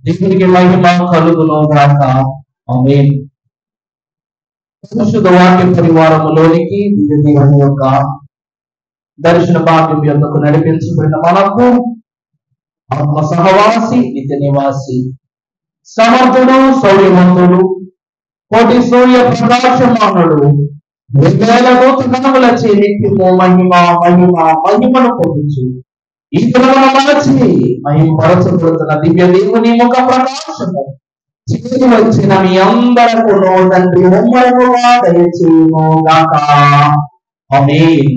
దేవునికి మహిమ కలుగును గాక. ఆమేన్. పరిశుద్ధ వాక్య పరివారములోనికి దేవుని యొక్క దర్శన భాగ్యం యొక్కకు నడిపించబడిన మనకు ఆత్మ సహవాసి, నిత్య నివాసి, సమర్థుడు, శౌర్యవంతుడు, కోటి సూర్య ప్రకాశమానుడు, వేల నూతనములచే నిత్యము మహిమ మహిమ మహిమను పొందుచు ఈ దినమున మనచి మహిమపరచబడుతున్న దివ్య దేవుని ముఖ ప్రకాశము చేరి వచ్చిన మీ అందరకు తండ్రి ముమ్మరముగా దయచేయును గాక. ఆమేన్.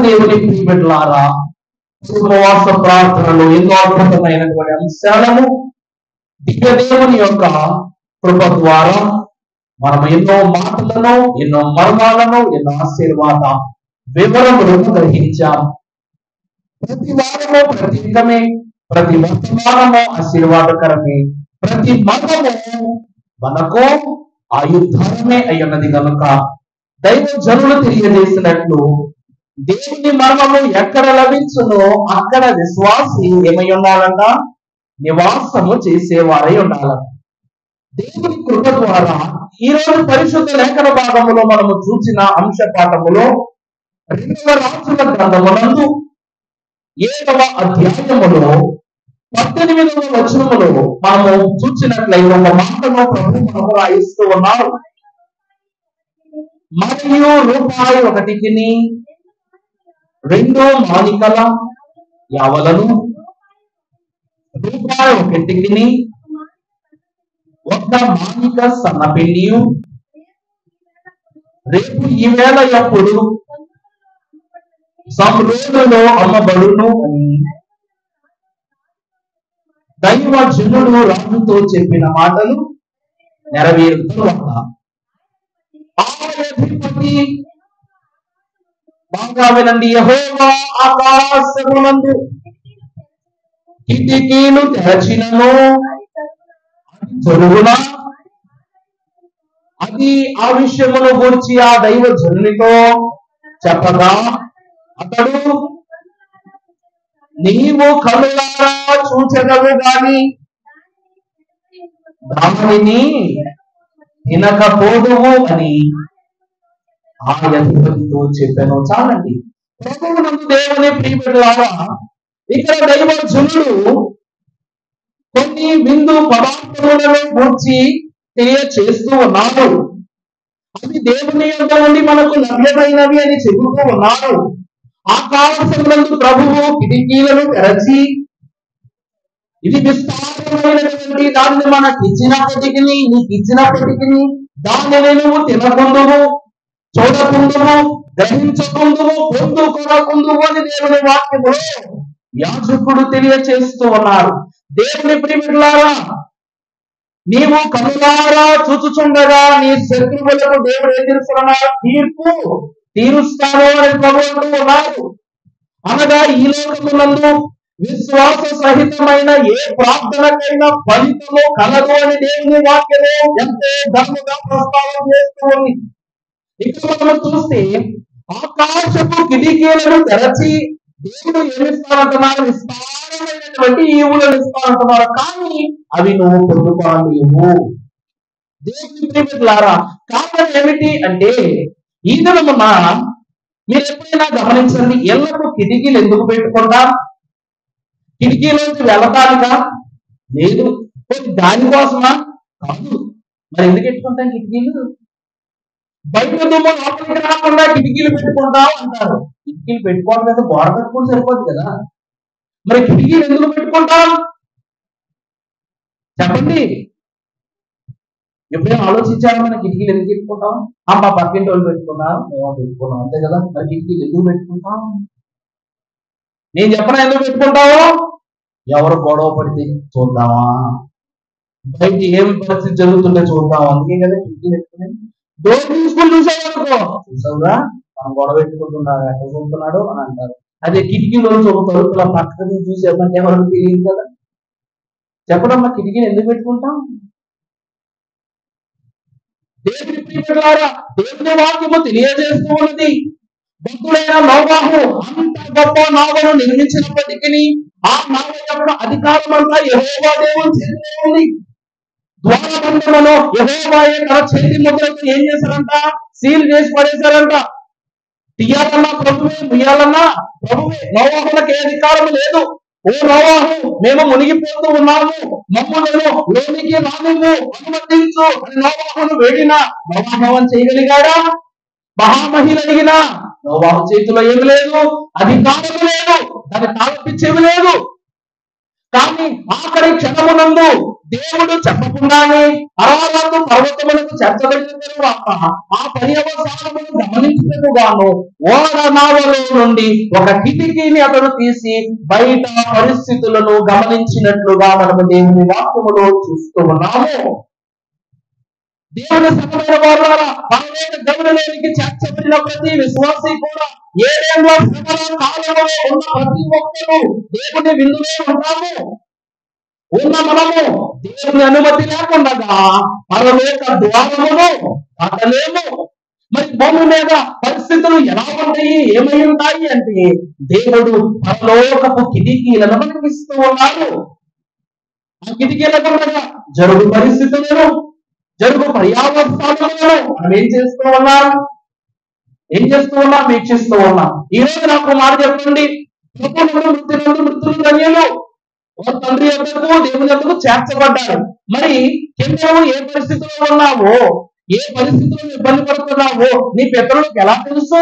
దేవుని ప్రియబిడ్డలారా, ఉపవాస ప్రార్థనలు ఎన్నో అద్భుతమైనటువంటి అంశాలను దివ్య దేవుని యొక్క కృప ద్వారా మనం ఎన్నో మాటలను, ఎన్నో మర్మాలను, ఎన్నో ఆశీర్వాద వివరములను గ్రహించాం. ప్రతి వారము ప్రత్యేకమే, ప్రతి వర్తమానము ఆశీర్వాదకరమే, ప్రతి మర్మము మనకు ఆయుధారమే అయ్యున్నది కనుక దైవ జనులు తెలియజేసినట్లు దేవుని మర్మము ఎక్కడ లభించునో అక్కడ విశ్వాసి ఏమై ఉండాలంట? నివాసము చేసేవారై ఉండాలంట. దేవుని కృప ద్వారా ఈ రోజు పరిశుద్ధ లేఖన భాగములో మనము చూసిన అంశ పాఠములో 2వ రాజుల గ్రంథమునందు 7వ అధ్యాయములో 18వ వచనములో మనము చూసినట్లయితే ఒక మాటను ప్రభు మనకు రాయిస్తూ ఉన్నారు. మరియు రూపాయి 1కిని 2 మాణికల యావలను, రూపాయి 1కిని 1 మాణిక సన్నపిండియు రేపు ఈవేళ ఎప్పుడు సంరోధులో అమ్మబడును అని దైవ జనుడు రాజుతో చెప్పిన మాటలు నెరవేరుతున్న అధిపతి బాగా వినండి. యెహోవా ఆకాశమునందు కిటికీలు తెరచినను జరుగున అది ఆ విషయమును గురించి ఆ దైవ జనునితో చెప్పగా అతడు నీవు కనులారా చూచెదవు గాని దానిని తినకపోదువు అని ఆ అధిపతితో చెప్పాను. చాలండి. ప్రభువునందు దేవుని ప్రియబిడ్డలారా, ఇక్కడ దైవ జనులు కొన్ని విందు పదార్థములను గురించి తెలియచేస్తూ ఉన్నారు. అవి దేవుని యొక్క నుండి మనకు లభ్యమైనవి అని చెబుతూ ఉన్నారు. ఆకాశమునందు ప్రభువు కిటికీలను తెరచి ఇది విస్తారమైనటువంటి దాన్ని మనకి ఇచ్చినప్పటికీ, నీకు ఇచ్చినప్పటికీ దానిని నువ్వు తినకుందువు, చూడకుందువు, గ్రహించకుందువు, పొందుకొనకుందువు అని దేవుని వాక్యములో యాజకుడు తెలియచేస్తూ ఉన్నారు. దేవుని ప్రియబిడ్డలారా, నీవు కనులారా చూచుచుండగా నీ శత్రువులకు దేవుడు ఎదురుస్తున్నారు, తీర్పు తీరుస్తాను అని ప్రభువుతూ ఉన్నారు. అనగా ఈ లోకమునందు విశ్వాస సహితమైన ఏ ప్రార్థనకైనా ఫలితము కలదు అని దేవుని వాక్యము ఎంతో ధర్మగా ప్రస్తావన చేస్తూ ఉంది. ఇక్కడ మనం చూస్తే ఆకాశపు కిటికీలను తెరచి దేవుడు ఏమిస్తానంటున్నారు? విస్తారమైనటువంటి ఈవులను ఇస్తానంటున్నారు. కానీ అవి నువ్వు పొందుకోలేవు. దేవుని ప్రియబిడ్డలారా, కారణం ఏమిటి అంటే ఈ దినమున మీరు ఎప్పుడైనా గమనించండి, ఎల్లప్పుడూ కిటికీలు ఎందుకు పెట్టుకుంటాం? కిటికీలోంచి వెళ్ళటానికా? లేదు. దానికోసమా? కాదు. మరి ఎందుకు పెట్టుకుంటాం కిటికీలు? బయట దుమ్ము లోపలికి రాకుండా కిటికీలు పెట్టుకుంటాం అంటారు. కిటికీలు పెట్టుకోవడం కదా, గోడ పెట్టుకుని సరిపోదు కదా. మరి కిటికీలు ఎందుకు పెట్టుకుంటాం చెప్పండి? ఎప్పుడైనా ఆలోచించారా? మన కిటికీలు ఎందుకు పెట్టుకుంటాం? మా పక్కింటి వాళ్ళు పెట్టుకున్నాం, మేము పెట్టుకున్నాం, అంతే కదా. మరి కిటికీలు ఎందుకు పెట్టుకుంటాం? నేను చెప్పనా ఎందుకు పెట్టుకుంటావు? ఎవరు గొడవ పడితే చూద్దామా, బయట ఏం పరిస్థితి జరుగుతుంటే చూద్దాం, అందుకే కదా కిటికీలు పెట్టుకుని. డోర్ తీసుకుని చూసావనుకో, చూసావురా మనం గొడవ పెట్టుకుంటున్నాడు, ఎక్కడ చూస్తున్నాడు అని అంటారు. అదే కిటికీలో ఒక తలుపుల పక్కన చూసి ఎవరికి ఎవరికి తెలియదు కదా. చెప్పడమ్మా, కిటికీని ఎందుకు పెట్టుకుంటాం? దేవుని ప్రియబిడ్డలారా, దేవుని వాక్యము తెలియజేస్తూ ఉన్నది. భక్తుడైన నోవాహు అంత గొప్ప నావను నిర్మించినప్పటికీ ఆ నావ యొక్క అధికారం అంతా యెహోవా దేవుని చేతిలో ఉంది. ద్వారబంధమును యెహోవాయే తన చేతి ముద్రతో ఏం చేశారంట? సీల్ చేసి పడేశారంట. తీయాలన్నా ప్రభువే, ముయ్యాలన్నా ప్రభువే. నోవాహులకు ఏ అధికారం లేదు. ఓ నోవాహు, మేము మునిగిపోతూ ఉన్నాము, మమ్ములను లోనికి రానివ్వు, అనుమతించు అని నోవాహును వేడినా నోవాహు చేయగలిగాడా? మహామహిళ అడిగినా నోవాహు చేతిలో ఏమి లేదు, అధికారం లేదు, దాన్ని తాళపిచ్చేవి లేదు. కానీ ఆఖరి క్షణమునందు దేవుడు చెప్పకుండానే అరారాతు పర్వతములకు చేర్చబడిన తరువాత ఆ పర్యవసానమును గమనించినట్టుగాను ఓడ నావలో నుండి ఒక కిటికీని అతడు తీసి బయట పరిస్థితులను గమనించినట్లుగా మనము దేవుని వాక్యములో చూస్తూ ఉన్నాము. దేవుని సకలమైన వారులారా, పరలోక గమనంలోనికి చేర్చబడిన ప్రతి విశ్వాసి కూడా ఏడేళ్ళ శ్రమల కాలంలో ఉన్న ప్రతి ఒక్కరూ దేవుని విందులో ఉంటాము. ఉన్న మనము దేవుని అనుమతి లేకుండా పరలోక ద్వారమును దాటలేము. మరి భూమి మీద పరిస్థితులు ఎలా ఉంటాయి, ఏమై ఉంటాయి అంటే దేవుడు పరలోకపు కిటికీలను మనకి ఇస్తూ ఉన్నాడు. ఆ కిటికీల ద్వారా జరుగు పరిస్థితులను, జరుగు పర్యావరణాలను మనం ఏం చేస్తూ ఉన్నాం వీక్షిస్తూ ఉన్నాం. ఈ రోజు నాకు మాట చెప్పండి, మృతులు ధన్యులు ఒక తండ్రి యొక్కకు దేవుని యొక్కకు చేర్చబడ్డారు. మరి కేవలం ఏ పరిస్థితుల్లో ఉన్నావో, ఏ పరిస్థితుల్లో ఇబ్బంది పడుతున్నావో నీ పితరులకు ఎలా తెలుసు?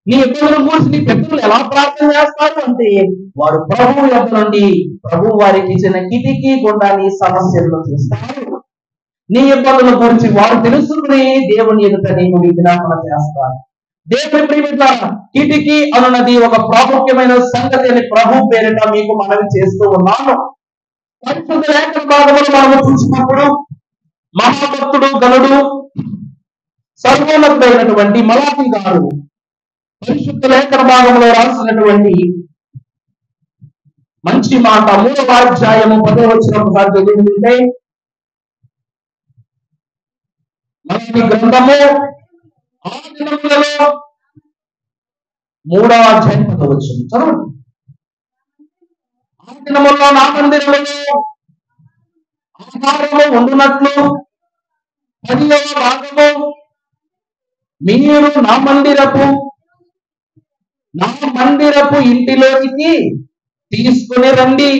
నీ ఇబ్బందుల గురించి నీ పితరులు ఎలా ప్రార్థన చేస్తారు అంటే వారు ప్రభువు యొద్ద నుండి ప్రభు వారికి ఇచ్చిన కిటికీ గుండా నీ సమస్యలను చూస్తారు. నీ ఇబ్బందుల గురించి వారు తెలుసుకుని దేవుని ఎదుట నీకు విజ్ఞాపన చేస్తారు. దేవుని ప్రియమిత్ర, కిటికీ అనున్నది ఒక ప్రాముఖ్యమైన సంగతి అని ప్రభు పేరిట మీకు మనవి చేస్తూ ఉన్నాను. పరిశుద్ధ లేఖన భాగములు మనము చూసినప్పుడు మహాభక్తుడు గనుడు సర్వోన్నతుడైనటువంటి మలాకి గారు పరిశుద్ధ లేఖన భాగంలో రాసినటువంటి మంచి మాట 3వ అధ్యాయము 10వ వచనం ఒకసారి చదువుకుంటే, మలాకి గ్రంథము ఆ దినములలో 3వ అధ్యాయం 10వ వచనం చదవండి. ఆ దినములలో నా మందిరములో ఆహారము ఉండునట్లు 10వ భాగము మీరు నా మందిరపు ఇంటిలోనికి తీసుకుని రండి.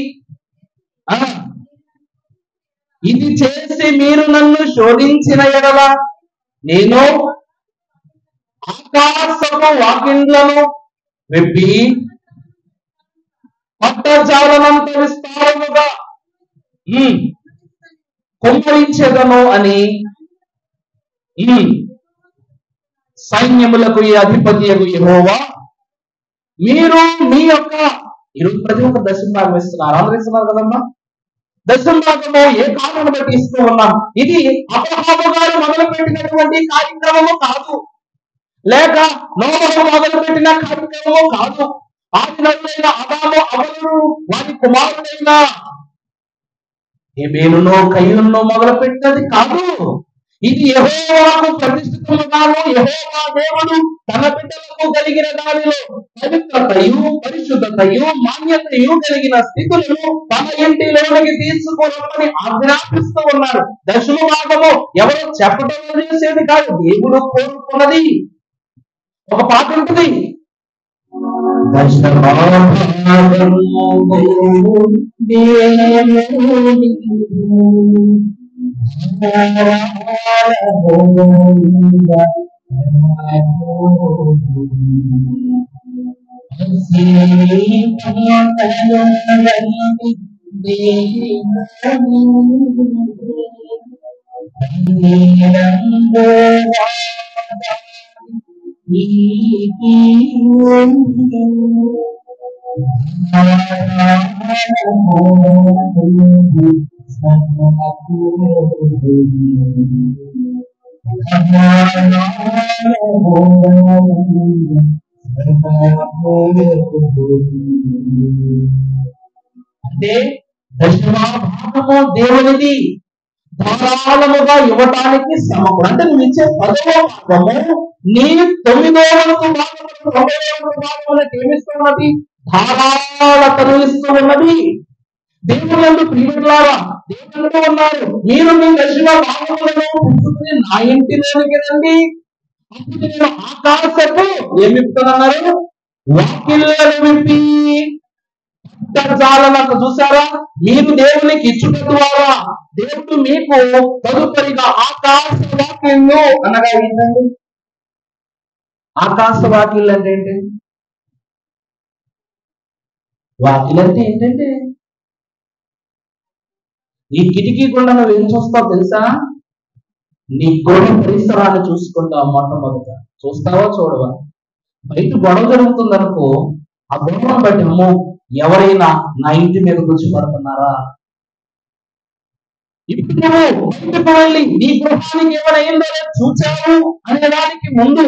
ఇది చేసి మీరు నన్ను శోధించిన ఎడల నేను ఆకాశపు వాకిండ్లను విప్పి పట్టజాలనంత విస్తారముగా కుమ్మరించెదను అని సైన్యములకు ఈ అధిపతియగు యెహోవా మీరు మీ యొక్క ఈరోజు ప్రతి ఒక్క దశమ భాగం ఇస్తున్నారు, ఆదరిస్తున్నారు కదమ్మా. దశమ భాగము ఏ కారణం బట్టి ఇస్తూ ఉన్నాం? ఇది అబ్రహాము గారు మొదలు పెట్టినటువంటి కార్యక్రమము కాదు, లేక నోవహు మొదలు పెట్టిన కార్యక్రమము కాదు. ఆది నరులైన అదాము అవలు వారి కుమారుడైన హేబేలును కయీనును మొదలు పెట్టినది కాదు. ఇది యెహోవాకు ప్రతిష్ఠితముగాను యెహోవా దేవుడు తన బిడ్డలకు కలిగిన దానిలో పవిత్రతయు పరిశుద్ధతయు మాన్యతయు కలిగిన స్థితులను తన ఇంటిలోనికి తీసుకురమ్మని ఆజ్ఞాపిస్తూ ఉన్నారు. దశమ భాగము ఎవరో చెప్పడం చేసేది కాదు, దేవుడు కోరుకున్నది. ఒక పాట ఉంటుంది, అంటే దశమభాగము దేవునిది ధారాళముగా ఇవ్వటానికి సమకూడ. అంటే నువ్వు ఇచ్చే 10వ భాగము నీ 9వ వంతు భాగము 90వ వంతు భాగములకు ఏమిస్తున్నది? ధారాళతను ఇస్తూ ఉన్నది. దేవుని యందు ప్రియలారా, దేవుడు ఉన్నారు, మీరు మీ దశలో భాగములను పుచ్చుకుని నా ఇంటిలోనికి రండి, అప్పుడు నేను ఆకాశపు ఏమి విప్పుతానన్నారు, వాకిళ్ళను విప్పి జాలనంత. చూసారా, మీరు దేవునికి ఇచ్చుట ద్వారా దేవుడు మీకు తదుపరిగా ఆకాశ వాకిళ్ళు అనగా ఏంటండి? ఆకాశ వాకిళ్ళు అంటే ఏంటి? వాకిలు అంటే ఏంటంటే, ఈ కిటికీ గుండా నువ్వు ఏం చూస్తావు తెలుసా? నీ గృహ పరిసరాన్ని చూసుకుంటావు. మొట్టమొదట చూస్తావా చూడవా? బయట గొడవ జరుగుతుంది అనుకో, ఆ గొడవను బట్టి అమ్మో ఎవరైనా నా ఇంటి మీద కూర్చి పడుతున్నారా? ఇప్పుడు నువ్వు బయటకు వెళ్ళి నీ గృహానికి ఏమైనా చూచావు అనేదానికి ముందు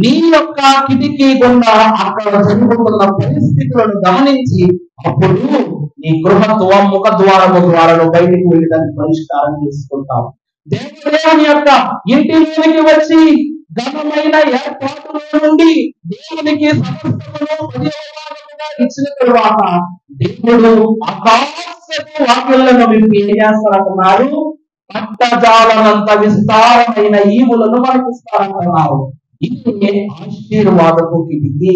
నీ యొక్క కిటికీ గుండా అక్కడ జరుగుతున్న పరిస్థితులను గమనించి అప్పుడు నీ ముఖ ద్వారము ద్వారా బయటికి వెళ్ళి దాన్ని పరిష్కారం చేసుకుంటాం. దేవుని యొక్క ఇంటిలోనికి వచ్చి ఘనమైన ఏర్పాటులో నుండి దేవునికి సమస్తమును ఇచ్చిన తరువాత దేవుడు ఆకాశపు వాకిళ్లను విప్పి ఏం చేస్తారంటున్నారు? పట్టజాలనంత విస్తారమైన ఈవులను మనకిస్తారంటున్నారు. ఇది ఆశీర్వాదపు కిటికీ.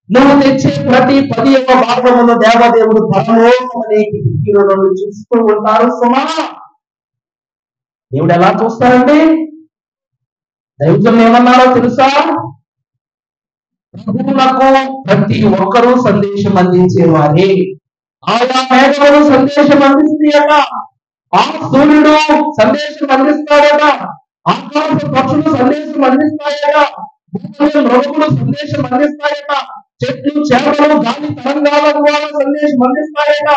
నువ్వు తెచ్చే ప్రతి 10వ భాగమును దేవదేవుడు పరలోకమనే కిటికీలో నుండి చూస్తూ ఉంటారు. సుమా, దేవుడు ఎలా చూస్తారండి? దైవజనులు ఏమన్నారో తెలుసా? ప్రభువులకు ప్రతి ఒక్కరూ సందేశం అందించేవారే. ఆయా మేఘములు సందేశం అందిస్తాయట, ఆ సూర్యుడు సందేశం అందిస్తాడట, ఆకాశ పక్షులు సందేశం అందిస్తాయట, భూములు మృగములు సందేశం అందిస్తాయట, చెట్లు చేపలు గాలి తరంగాల ద్వారా సందేశం అందిస్తాయట.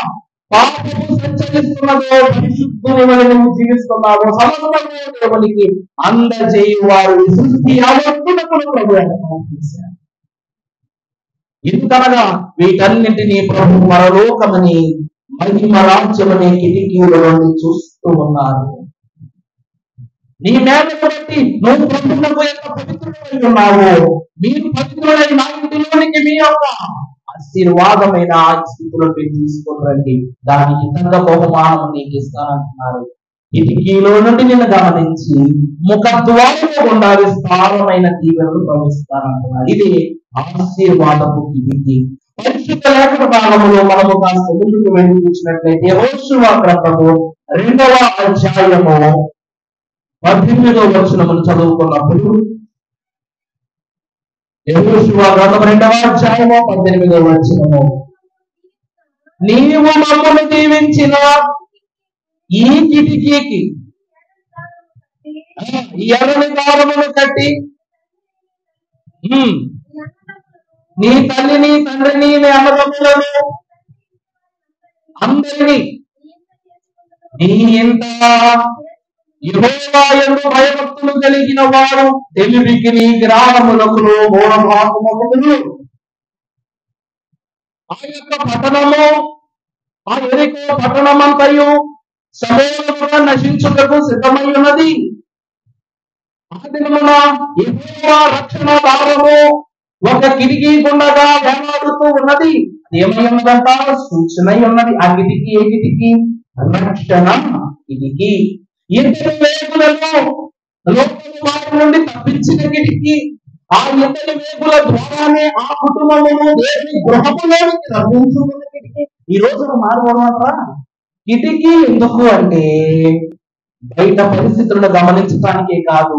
పాపము సంచరిస్తున్నదో పరిశుద్ధుని వలె నువ్వు జీవిస్తున్నావు, సమస్తము దేవునికి అందజేయువారు సృష్టి యావత్తునకు ప్రభు చేశారు. ఎందుకనగా వీటన్నింటినీ ప్రభు పరలోకమని మహిమ రాజ్యమనే కిటికీల నుండి చూస్తూ ఉన్నారు. నీ మేడను బట్టి నువ్వు ప్రభువుకు ఎంత పవిత్రుడై ఉన్నావు. మీరు పవిత్రుడై నా ఇంటిలోనికి మీ యొక్క ఆశీర్వాదమైన స్థితిలోకి తీసుకొని రండి, దానికి తగ్గ బహుమానం నీకు ఇస్తానంటున్నారు. కిటికీలో నుండి నిన్ను గమనించి ముఖద్వారము గుండా విస్తారమైన దీవెనలు ప్రవహిస్తానంటున్నారు. ఇది ఆశీర్వాదపు కిటికీ. పరిశుద్ధ లేఖన భాగములో మనము కాస్త ముందుకు వెళ్ళి చూసినట్లయితే యెహోషువ గ్రంథము 2వ అధ్యాయము 18వ వచనమును చదువుకున్నప్పుడు, యెహోషువ గ్రంథము 2వ అధ్యాయము 18వ వచనము, నీవు మమ్మల్ని దీవించిన ఈ కిటికీకి ఎర్రని దారమును కట్టి నీ తల్లిని తండ్రిని నీ అన్నదమ్ములను అందరినీ నీ ఎంత యెహోవా యందు భయభక్తులు కలిగిన వారు తెలివికి నీ గ్రామములకు మూలభాగములు. ఆ యొక్క పట్టణము, ఆ యెరికో పట్టణమంతయు సమూలముగా నశించుటకు సిద్ధమై ఉన్నది. ఆ దినమున యెహోవా రక్షణ దారము ఒక కిటికీ గుండగా వేలాడుతూ ఉన్నది. ఏమై ఉన్నదంట? సూచనై ఉన్నది. ఆ కిటికీ ఏ కిటికీ? రక్షణ కిటికీ. ఇద్దరి వేగులను లోపలి వారి నుండి తప్పించిన కిటికీ. ఆ ఇద్దరి వేగుల ద్వారానే ఆ కుటుంబమును దేవుని గృహములోనికి రప్పించుకున్న కిటికీ. ఈ రోజు మారుకోమంటారా? కిటికీ ఎందుకు అంటే బయట పరిస్థితులను గమనించడానికే కాదు,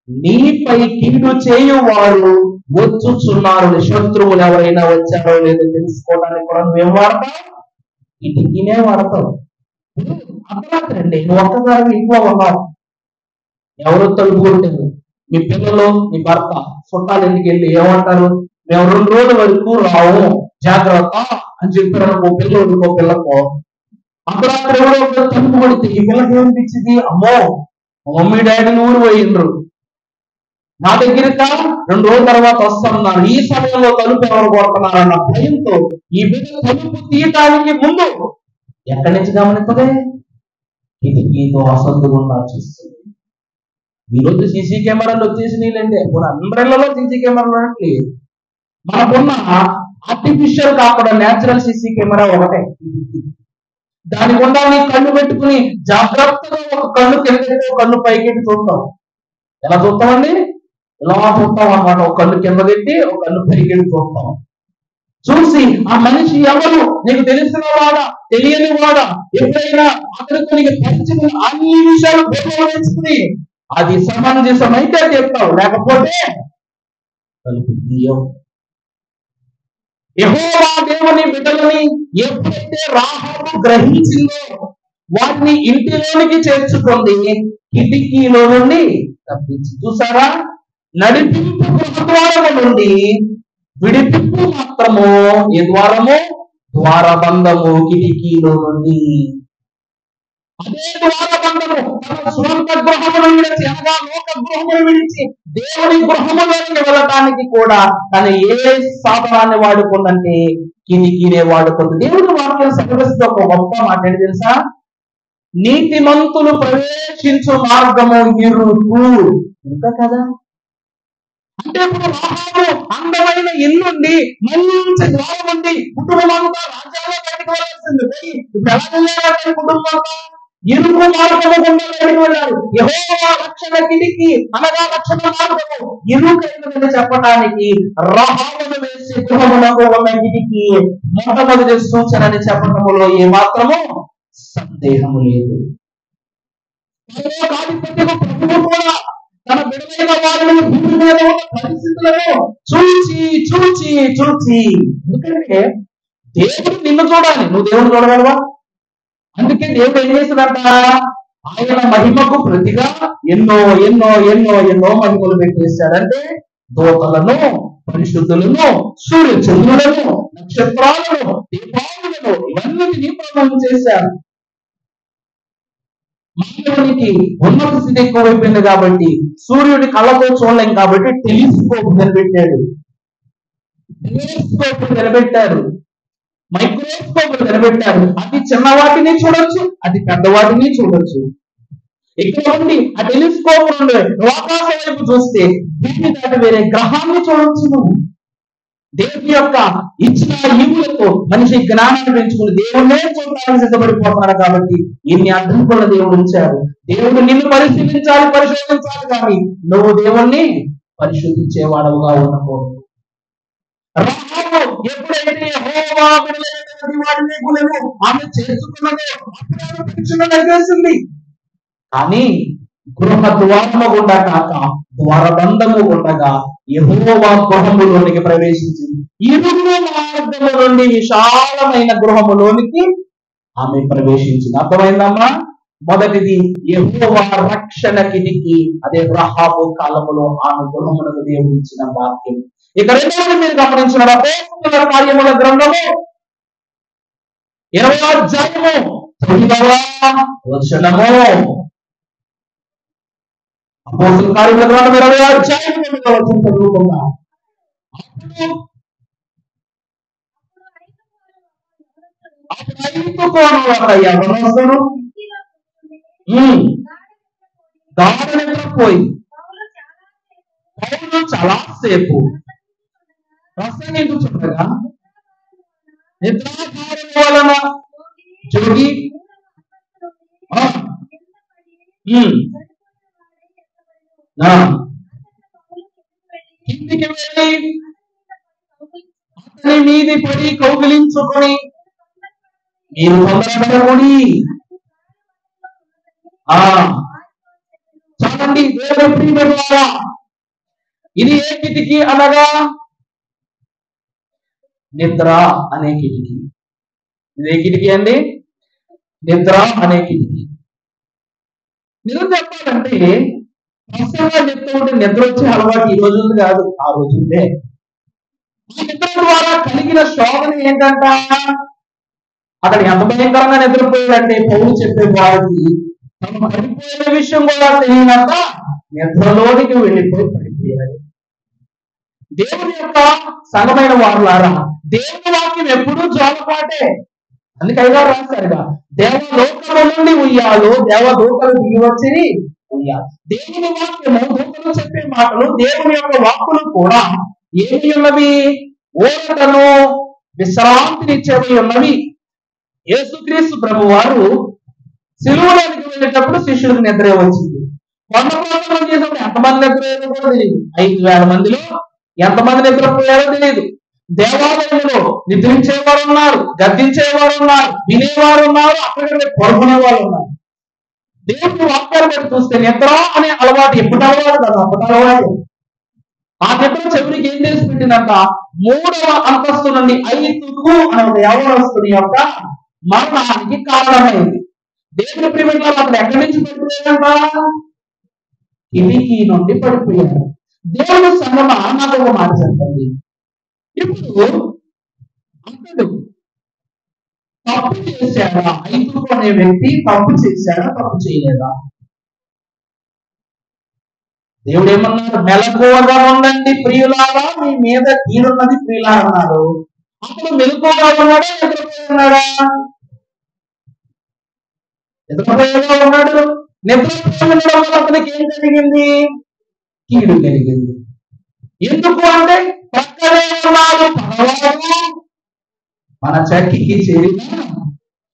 నీపై కీడు చేయువారు వచ్చుచున్నారు, శత్రువులు ఎవరైనా వచ్చారో లేదో తెలుసుకోవడానికి కూడా నువ్వేం వాడతావు? కిటికీనే వాడతావు. అర్ధరాత్రి అండి, నువ్వు ఒక్కసారి ఇంట్లో ఉన్నావు, ఎవరు తలుపు కొట్టారు, మీ పిల్లలు మీ భర్త చుట్టాలు ఇంటికి వెళ్ళి ఏమంటారు? మేము 2 రోజుల వరకు రావు, జాగ్రత్త అని చెప్పారు. పిల్లలకు పిల్లకు అర్ధరాత్రి ఎవరో తలుపు కొడితే ఈ పిల్లకి ఏమనిపించింది? అమ్మో మమ్మీ డాడీని ఊరు పోయిండ్రు, నా దగ్గరక 2 రోజుల తర్వాత వస్తున్నారు, ఈ సమయంలో తలుపు ఎవరు కొడుతున్నారన్న భయంతో ఈ బిడ్డ తలుపు తీయటానికి ముందు ఎక్కడి నుంచి గమనిస్తుంది? కిటికీతో అసందుగుండా చూస్తుంది. ఈరోజు సీసీ కెమెరాలు వచ్చేసి నీళ్ళంటే ఇప్పుడు అందరిలో సీసీ కెమెరాలు అనట్లేదు. మనకున్న ఆర్టిఫిషియల్ కాకుండా న్యాచురల్ సీసీ కెమెరా ఒకటే. దాని గుండా నీ కళ్ళు పెట్టుకుని జాగ్రత్తగా ఒక కళ్ళు కిందకి ఒక కళ్ళు పైకి చూస్తాం. ఎలా చూస్తామండి? ఇలా చూస్తాం అన్నమాట. ఒక కళ్ళు కింద పెట్టి ఒక కళ్ళు పైకి చూస్తాం. చూసి ఆ మనిషి ఎవరు, నీకు తెలిసిన వాడా తెలియని వాడా, ఎప్పుడైనా అతనితో నీకు పరిచయం, అన్ని విషయాలు తెలుసుకుని అది సమంజసమైతే చెప్తావు, లేకపోతే తలుపు తీయవు. యెహోవా దేవుని బిడ్డలని ఎప్పుడైతే రాహాబు గ్రహించిందో వాటిని ఇంటిలోనికి చేర్చుకుంది, కిటికీలో నుండి తప్పించి. చూసారా? నడిపింపు గృహద్వారము నుండి, విడిపింపు మాత్రము ఏ ద్వారము? ద్వారబంధము, కిటికీలో నుండి. అదే ద్వారబంధము తన స్వంత గృహమును విడిచి, అనగా లోక గృహమును విడిచి దేవుని గృహములోకి వెళ్ళటానికి కూడా తను ఏ సాధనాన్ని వాడుకుందంటే కిటికీనే వాడుకుంది. దేవుని వాక్యం సెలవిస్తూ ఒక గొప్ప మాట ఏంటి తెలుసా? నీతిమంతులు ప్రవేశించు మార్గము ఇరుకు. ఇంకా కదా? అంటే ఇప్పుడు రాహాబు అందమైన ఇల్లుండి, మంచి ద్వారం ఉంది, కుటుంబం అంతా రాజ్యాల్లో బయటకు వెళ్ళాల్సింది పోయి ఇప్పుడు ఎలా వెళ్ళారంటే కుటుంబం అంతా ఇరుకు మార్గము గుండా బయటకు వెళ్ళారు. యెహోవా రక్షణ కిటికీ, అనగా రక్షణ మార్గము ఇరుకైనదని చెప్పడానికి రాహాబును వేసి గృహమునకు ఉన్న కిటికీ మొట్టమొదటి సూచన అని చెప్పటములో ఏ మాత్రము సందేహము లేదు. ప్రభువు కూడా తన బిడ్డలైన వారిని భూమి మీద ఉన్న పరిస్థితులను చూచి చూచి చూచి, ఎందుకంటే దేవుడు నిన్ను చూడాలి, నువ్వు దేవుడు చూడగలవా? అందుకే దేవుడు ఏం చేస్తాడంట? ఆయన మహిమకు ప్రతిగా ఎన్నో ఎన్నో ఎన్నో ఎన్నో మహిమలు పెట్టేశాడంటే దూతలను, పరిశుద్ధులను, సూర్య చంద్రులను, నక్షత్రాలను, దీపాలను ఇవన్నిటినీ ప్రభావం చేశాడు. మానవునికి ఉన్నత స్థితి ఎక్కువైపోయింది కాబట్టి సూర్యుడి కళ్ళతో చూడలేం కాబట్టి టెలిస్కోప్ నిలబెట్టాడు, టెలిస్కోప్ నిలబెట్టారు, మైక్రోస్కోప్ నిలబెట్టారు. అతి చిన్న వాటిని చూడొచ్చు, అతి పెద్ద వాటిని చూడొచ్చు. ఇక్కడ ఉండి ఆ టెలిస్కోప్ నుండి ఆకాశం వైపు చూస్తే భూమి దాటి వేరే గ్రహాన్ని చూడొచ్చు. నువ్వు దేవుని యొక్క ఇచ్చిన ఈవులతో మనిషి జ్ఞానాన్ని పెంచుకుని దేవుడే చూడడానికి సిద్ధపడిపోతున్నాడు. కాబట్టి ఇన్ని అడ్డంకుల దేవుడు ఉంచాడు. దేవుడు నిన్ను పరిశీలించాలి, పరిశోధించాలి, కానీ నువ్వు దేవుణ్ణి పరిశోధించేవాడవుగా ఉండకూడదు. రాహాబు ఎప్పుడైతే యెహోవా బిడ్డలైనటువంటి వారిని గుణము ఆమె చేసుకున్నదో అప్పుడు పెంచుకుని చేసింది. కానీ గృహ ద్వారము గుండా కాక ద్వారబంధము గుండగా యెహోవా గృహములోనికి ప్రవేశించింది. ఇరుకు మార్గము నుండి విశాలమైన గృహములోనికి ఆమె ప్రవేశించింది. అర్థమైందమ్మా? మొదటిది యెహోవా రక్షణ కిటికీ, అదే రాహాబు కాలములో ఆమె గృహమునకు దేవుడు ఇచ్చిన వాక్యం. ఇక రెండవది మీరు గమనించిన అపోస్తలుల కార్యముల గ్రంథము 20వ అధ్యాయము 9వ వచనము. అపోస్తలుల కార్యముల గ్రంథం 20వ అధ్యాయం 9వ వచనం చదువుకుందాం. దారి నిద్రపోయి పౌలు చాలాసేపు ప్రసంగించుచుండగా నిద్రాకారం వలన జోగి ఇంటికి వెళ్ళి అతని మీది పడి కౌగిలించుకొని మీరు తొందరపడకూడి చూడండి. దేవుడు ప్రియమైన ఇది ఏ కిటికీ అనగా నిద్ర అనే కిటికీ. ఇదే కిటికీ అండి, నిద్ర అనే కిటికీ. నిజం చెప్పాలంటే ప్రసంగా చెప్తూ ఉంటే నిద్ర వచ్చే అలవాటు ఈ రోజు కాదు, ఆ రోజుందే. ఈ నిద్ర ద్వారా కలిగిన శోధన ఏంటంట? అతడు ఎంత భయంకరంగా నిద్రపోయాడంటే పౌలు చెప్పే వారికి తను పడిపోయిన విషయం కూడా తెలియనంత నిద్రలోనికి వెళ్ళిపోయి పడిపోయాడు. దేవుని యొక్క సంఘమైన వారులారా, దేవుని వాక్యం ఎప్పుడూ జోలపాటే. అందుకే అయ్యగారు రాస్తారుగా, దేవలోకము నుండి ఉయ్యాలు, దేవదూతలు దిగి వచ్చి ఉయ్యాలు. దేవుని వాక్యము, దూతలు చెప్పే మాటలు, దేవుని యొక్క వాక్కులు కూడా ఏమి ఉన్నవి? ఊరటను విశ్రాంతినిచ్చేవి ఉన్నవి. యేసుక్రీస్తు ప్రభు వారు సిలువలోనికి వెళ్ళేటప్పుడు శిష్యులకు నిద్ర వచ్చింది. కొండ ప్రాంతంలో చేసినప్పుడు ఎంతమంది నిద్రపోయారో కూడా తెలియదు. 5,000 మందిలో ఎంతమంది నిద్రపోయారో తెలియదు. దేవాలయంలో నిద్రించేవారు ఉన్నారు, గద్దించేవారు ఉన్నారు, వినేవారు ఉన్నారు, అక్కడికి పడుకునే వాళ్ళు ఉన్నారు. దేవుని వాక్యాలు బట్టి చూస్తే నిద్ర అనే అలవాటు ఎప్పుడు అలవాటు కదా, అప్పటి అలవాటు. ఆ నిద్ర చెవునికి ఏం చేసి పెట్టిందంట, 3వ అంతస్తు నుండి ఐతుకు అనే ఒక యవనస్తుని యొక్క మరణానికి కారణమైంది. దేవుని ప్రియమైన అతను ఎక్కడి నుంచి పడిపోయాడంట, కిటికీ నుండి పడిపోయాడు. దేవుడు సంగమా నాకు ఒక మాట చెప్పండి. ఇప్పుడు అతడు తప్పు చేశాడా? ఐతుకు అనే వ్యక్తి తప్పు చేశాడా, తప్పు చేయలేదా? దేవుడు ఏమన్నాడు, మెలకువగా ఉండండి ప్రియులారా, మీ మీద కీడున్నది ప్రియులారా అన్నాడు. అప్పుడు మెలకువగా ఉన్నాడా, నిద్రపోయి ఉన్నాడా? నిద్రపోయేగా ఉన్నాడు. నిద్రపోయి ఉండడం వల్ల అతనికి ఏం కలిగింది? కీడు కలిగింది. ఎందుకు అంటే పక్కనే ఉన్నాడు పగవాడు మన చక్కికి చేరిన.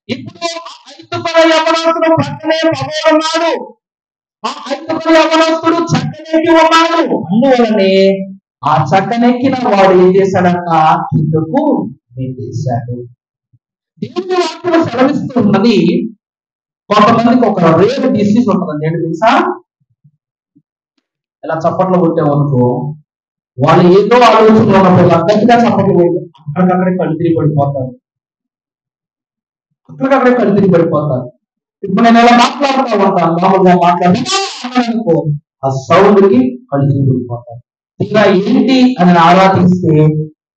ఇప్పుడు ఐదుగురు యవనస్తుడు పక్కనే పగవాడున్నాడు. ఆ ఐదుగురు యవనస్తుడు చక్కనెక్కి ఉన్నాడు. అందువలనే ఆ చక్కనెక్కిన వాడు ఏం చేశాడన్న, కిందకు నెట్టేశాడు. దేవుని వాక్యం సెలవిస్తూ ఉన్నది, కొంతమందికి ఒక రేర్ డిసీజ్ ఉంటుందండి. ఏంటి తెలుసా? ఇలా చప్పట్లు కొట్టేవనుకో, వాళ్ళు ఏదో ఆలోచనలో ఉన్నప్పుడు గట్టిగా చప్పట్లు కొట్టి అక్కడికక్కడే కళ్ళు తిరిగి పడిపోతారు. అక్కడికక్కడే కళ్ళు తిరిగి పడిపోతారు. ఇప్పుడు నేను ఇలా మాట్లాడుతూ ఉంటాను, మామూలుగా మాట్లాడుకో, ఆ సౌండ్ కి కళ్ళు తిరిగి పడిపోతారు. ఇలా ఏంటి అని ఆరాధిస్తే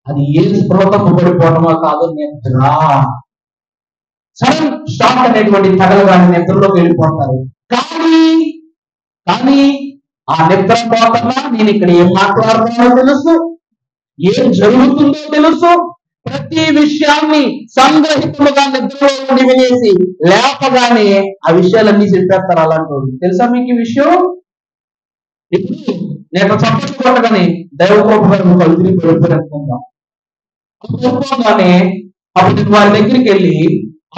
అది ఏ స్పృహతకు పడిపోవడమో కాదు, నిద్ర. సడన్ షాక్ అనేటువంటి తగలగాని నిద్రలోకి వెళ్ళిపోతారు. కానీ ఆ నిద్ర పోతున్నా నేను ఇక్కడ ఏం మాట్లాడుతున్నానో తెలుసు, ఏం జరుగుతుందో తెలుసు. ప్రతి విషయాన్ని సంగ్రహితముగా నిద్రలో ఉండి వినేసి లేపగానే ఆ విషయాలన్నీ చెప్పేస్తారు. అలాంటి తెలుసా మీకు ఈ విషయం? ఇప్పుడు నేను చప్పట్లు కొట్టగానే దైవకోపంగా కలుగుని పడిపోయినట్టుకుందాం. అనుకోగానే అప్పుడు వారి దగ్గరికి వెళ్ళి,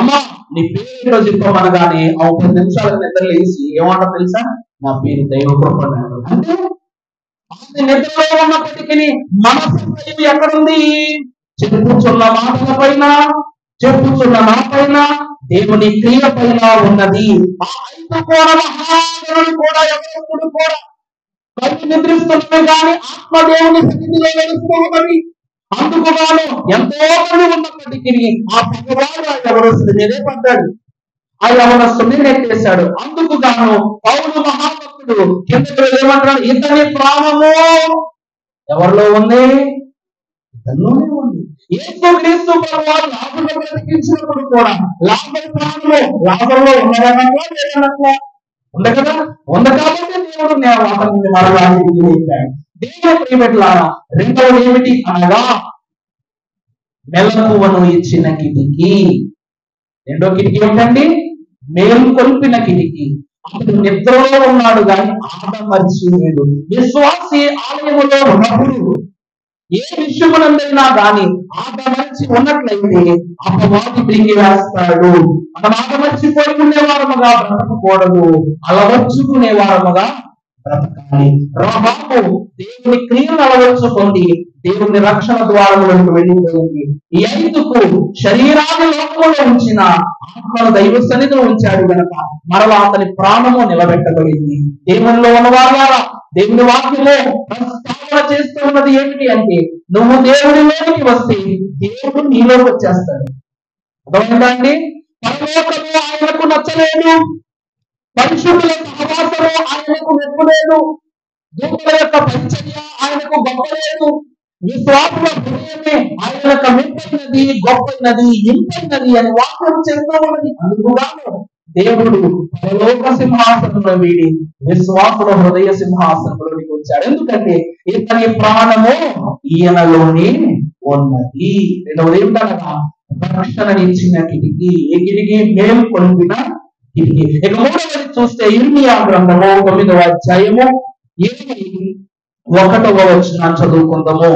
అమ్మా నీ పేరు చెప్పమనగానే ఆ 10 నిమిషాలకు నిద్ర లేసి ఏమంటా తెలుసా, నా పేరు దైవకృప. అంటే అది నిద్రలో ఉన్నప్పటికీ మనసు ఎక్కడుంది? చెప్పుచున్న మాటల పైన, చెప్పుచున్న నా పైన, దేవుని క్రియ పైన ఉన్నది. ఆ 5 కోణ మహాగణుడు కూడా ఎవరు కూడా కళ్ళు నిద్రిస్తున్నవి కానీ ఆత్మ దేవుని సన్నిధిలో వెలుస్తూ ఉన్నవి. అందుకు గాను ఎంతో మంది ఉన్నప్పటికీ ఆ పగవాడు ఆ యవనస్తుడి మీదే పడ్డాడు. ఆ యవనస్తుడిని నెట్టేశాడు. అందుకు గాను పౌలు మహాభక్తుడు కిందకి ఏమంటాడు, ఇతని ప్రాణము ఎవరిలో ఉంది? ఇతనిలోనే ఉంది. యేసుక్రీస్తు ప్రభువారు లాజరును బ్రతికించినప్పుడు కూడా లాజరు ప్రాణము లాజరులో ఉన్నదన్నట్లా లేదన్నట్లా? ఉంది కదా, ఉంది కాబట్టి దేవుడు అతన్ని మరలా తిరిగి లేపాడు. దేవుని ప్రియబిడ్డలారా, రెండవది ఏమిటి అనగా మెలకువను ఇచ్చిన కిటికీ. రెండో కిటికీ ఏంటండి? మేల్కొల్పిన కిటికీ. అతడు నిద్రలో ఉన్నాడు కానీ ఆదమర్చిలేడు. విశ్వాసి ఆలయములో ఉన్నప్పుడు ఏ విషయమునందైనా కానీ ఆదమర్చి ఉన్నట్లయితే అపవాది తిరిగి వేస్తాడు. మనం ఆదమర్చిపోయి ఉండేవారముగా బ్రతకకూడదు, అలవర్చుకునే వారముగా బ్రతకాలి. రాహాబు దేవుని క్రియను అలవర్చుకుంది, దేవుని రక్షణ ద్వారములకు వెళ్ళిపోయింది. ఈ 5కు శరీరాన్ని లోకంలో ఉంచిన ఆత్మను దైవ సన్నిధిలో ఉంచాడు గనక మరలా అతని ప్రాణము నిలబెట్టబడింది. దేవునిలో ఉన్నవారా, దేవుని వాక్యలో ప్రస్తావన చేస్తూ ఉన్నది ఏమిటి అంటే, నువ్వు దేవునిలోకి వస్తే దేవుడు నీలోకి వచ్చేస్తాడు. అర్థమైందండి? పరలోకము ఆయనకు నచ్చలేదు, పరిశుద్ధుల సహవాసము ఆయనకు మెచ్చలేదు, దూతల యొక్క పరిచర్య ఆయనకు గొప్పలేదు, విశ్వాసుల హృదయమే ఆయనకు మెప్పైనది, గొప్పైనది, ఇంపైనది అని వాక్యం చేస్తూ ఉన్నది. అందుకుగాను దేవుడు పరలోక సింహాసనంలో వీడి విశ్వాసుల హృదయ సింహాసనంలోనికి వచ్చాడు. ఎందుకంటే ఇతని ప్రాణము ఈయనలోనే ఉన్నది. రెండవది ఏమిటనగా రక్షణనిచ్చిన కిటికీ. ఏ కిటికీ? మేల్కొల్పిన కిటికీ. ఇక మూడవది చూస్తే ఇర్మియా గ్రంథము 9వ అధ్యాయము 21వ వచనం చదువుకుందాము.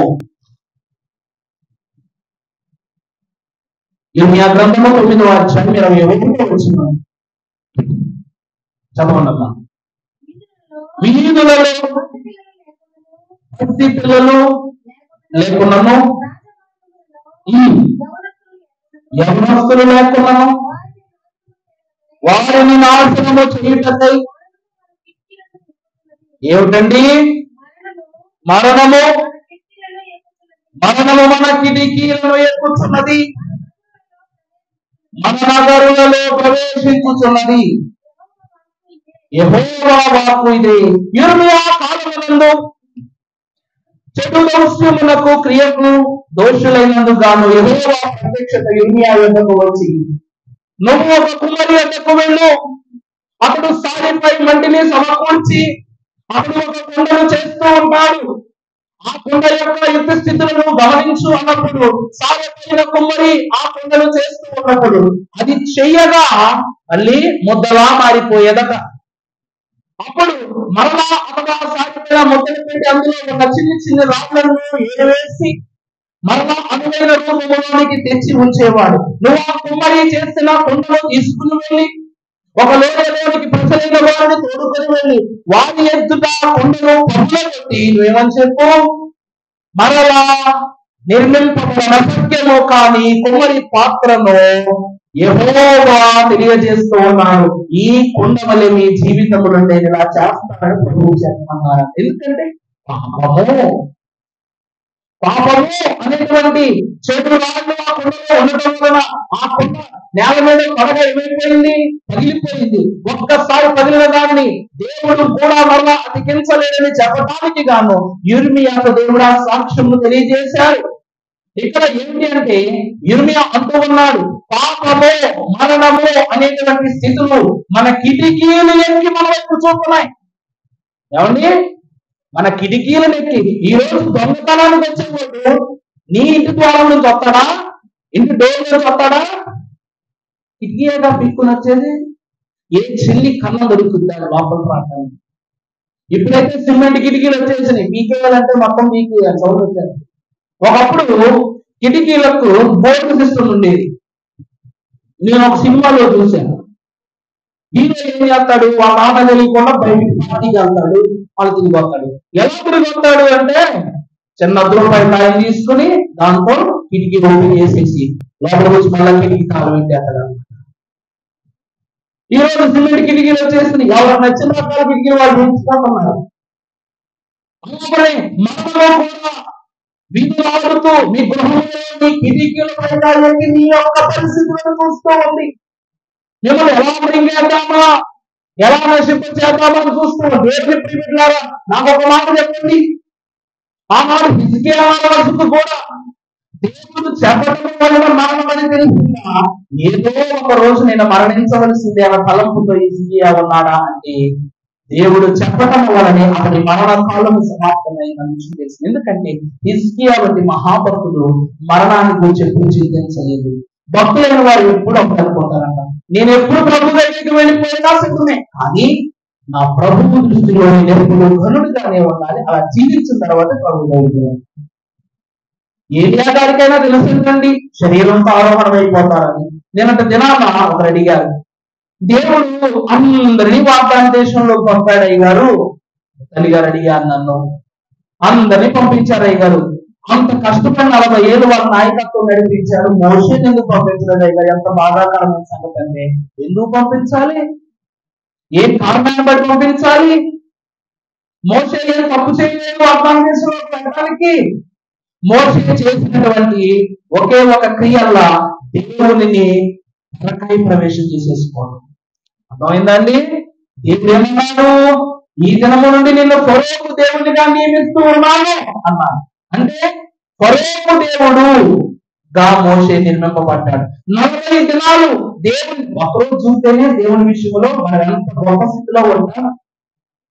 ఇర్మియా గ్రంథము 9వ అధ్యాయం 21వ వచనం చదవండమ్మా. వీధులలో పసి పిల్లలు లేకున్నాను, యవనస్తులు లేకున్నాను, వారిని నాశనము చేయుటకై ఏమిటండి? మరణము మన కిటికీలను ఎక్కుతున్నది, మన నగరులలో ప్రవేశించుతున్నది. యెహోవా వాక్కు ఇదే. యిర్మీయా కాలమునందు చెడు దౌష్యమునకు క్రియకు దోషులైనందుకు గాను యెహోవా ప్రత్యక్షత యిర్మీయా యొద్దకు వచ్చి, నువ్వు ఒక కుమ్మరి యొద్దకు వెళ్ళు, అతడు సారిపై మంటిని సమకూర్చి అతడు ఒక కుండను చేస్తూ ఉంటాడు, ఆ కుండ యొక్క యుద్ధ స్థితులను గమనించు అన్నప్పుడు సారిపైన కుమ్మరి ఆ కుండను చేస్తూ ఉన్నప్పుడు అది చెయ్యగా మళ్ళీ ముద్దలా మారిపోయేదట. అప్పుడు మరలా అతను ఆ సారిపైన ముద్దలు పెట్టి అందులో ఒక చిన్న చిన్న రాళ్లను ఏవేసి మరలా అనువైన రూపంలోనికి తెచ్చి ఉంచేవాడు. నువ్వు ఆ కుమ్మరి చేసిన కుండను తీసుకుని వెళ్ళి ఒక లోయలోనికి ప్రజలైన వారిని తోడుకొని వెళ్ళి వారి ఎదుట కుండను పనుల కొట్టి నువ్వేమని చెప్పు, మరలా నిర్మింపబడిన సత్యము కానీ కుమ్మరి పాత్రను యెహోవా తెలియజేస్తూ ఉన్నాడు. ఈ కుండ వలె మీ జీవితంలో నేను ఇలా చేస్తానని ప్రభువు చెప్పమన్నారు. ఎందుకంటే పాపము అనేటువంటి చెడు రాళ్ళు ఆ కుండలో ఉండటం వలన ఆ కుండ నేల మీద త్వరగా ఏమైపోయింది, పగిలిపోయింది. ఒక్కసారి పగిలిన దాన్ని దేవుడు కూడా మరలా అతికించలేదని చెప్పడానికి గాను యిర్మీయాకు దేవుడు ఆ సాక్ష్యము తెలియజేశాడు. ఇక్కడ ఏంటి అంటే యిర్మీయా అంటూ ఉన్నాడు, పాపము మరణము అనేటువంటి స్థితులు మన కిటికీలు ఎక్కి మన వైపు చూస్తున్నాయి. ఏమండి? మన కిటికీలను ఎక్కి ఈ రోజు దొంగతనానికి వచ్చేవాడు నీ ఇంటి ద్వారం నుంచి వస్తాడా, ఇంటి డోర్ నుంచి వస్తాడా? కిటికీగా పిక్కుని వచ్చేది. ఏ చిల్లి కన్నం దొరుకుతుంది లోపల రావడానికి. ఇప్పుడైతే సిమెంట్ కిటికీలు వచ్చేసినాయి, పీకేయాలంటే మొత్తం పీకేయాలి, సౌండ్ వచ్చారు. ఒకప్పుడు కిటికీలకు బోర్డు సిస్టమ్ ఉండేది. నేను ఒక సినిమాలో చూశాను. హీరో ఏం చేస్తాడు, వాళ్ళ నాన్న తెలియకుండా బయటికి పార్టీకి వెళ్తాడు, వాళ్ళు తిరిగి వస్తాడు. ఎలా తిరిగి వస్తాడు అంటే చిన్న రూపాయి కాయం తీసుకుని దాంతో కిటికీ ఓపెన్ చేసేసి లోపల వచ్చి మళ్ళీ కిటికీ తాళం పెట్టేస్తాడు. ఈ రోజు సిమెంట్ కిటికీలు వచ్చేసి ఎవరు నచ్చిన రకాల కిటికీలు వాళ్ళు పెంచుకుంటున్నారు. అలాగే మనలో కూడా వీధులు ఆడుతూ మీ గృహంలో మీ కిటికీల పైకి నీ యొక్క పరిస్థితులను చూస్తూ ఉంది. మిమ్మల్ని ఎలా మృంగేద్దామా, ఎలా నశింపచేద్దామా అని చూస్తూ దేవుని ప్రియమిత్రులారా, నాకు ఒక మాట చెప్పండి. ఆనాడు హిజ్కియా రాజుకు కూడా దేవుడు చెప్పడం వలన మరణమని తెలిసిందా, ఏదో ఒక రోజు నేను మరణించవలసిందే అన్న తలంపుతో హిజ్కియా ఉన్నాడా అంటే దేవుడు చెప్పడం వలనే అతని మరణ కాలం సమాప్తమైన విషయం తెలిసింది. ఎందుకంటే హిజ్కియా వంటి మహాభక్తుడు మరణాన్ని గురించి ఎప్పుడు చింతించలేదు. భక్తులైన వారు ఎప్పుడు అప్పుడు అనుకుంటారంట, నేను ఎప్పుడు ప్రభు దగ్గరికి వెళ్ళిపోయినా సిద్ధమే, కానీ నా ప్రభువు దృష్టిలో నేను ఎప్పుడు ఘనుడిగానే ఉండాలి. అలా జీవించిన తర్వాత ప్రభు దగ్గరికి. ఏ గారికైనా తెలుసుందండి శరీరంతో ఆరోహణం అయిపోతారని. నేనంత దినాన ఒకరు అడిగారు, దేవుడు అందరినీ వాగ్దాన దేశంలోకి పంపాడు అయ్యారు. తల్లిగారు అడిగారు నన్ను, అందరినీ పంపించారు అయ్యారు. అంత కష్టపడి 40 ఏళ్ళు వాళ్ళ నాయకత్వం నడిపించారు, మోషేని ఎందుకు పంపించలేదు అయ్యారు? ఎంత బాధాకరమైన సంగతి అంటే ఎందుకు పంపించాలి, ఏ కారణాన్ని బట్టి పంపించాలి? మోషే ఏం తప్పు చేయలేదు వాగ్దాన దేశంలో పెట్టడానికి. మోషే చేసినటువంటి ఒకే ఒక క్రియల్లా దేవుని పరకాయ ప్రవేశం చేసేసుకోవడం. అర్థమైందండి? దేవుడు ఏమన్నాడు, ఈ దినము నుండి నిన్ను ఫరోకు దేవునిగా నియమిస్తూ ఉన్నాను అన్నాడు. అంటే ఫరోకు దేవుడుగా మోషే నిర్మింపబడ్డాడు. 40 దినాలు దేవుని ఒకరోజు చూస్తేనే దేవుని విషయంలో మనం ఎంత గొప్ప స్థితిలో ఉంటాం.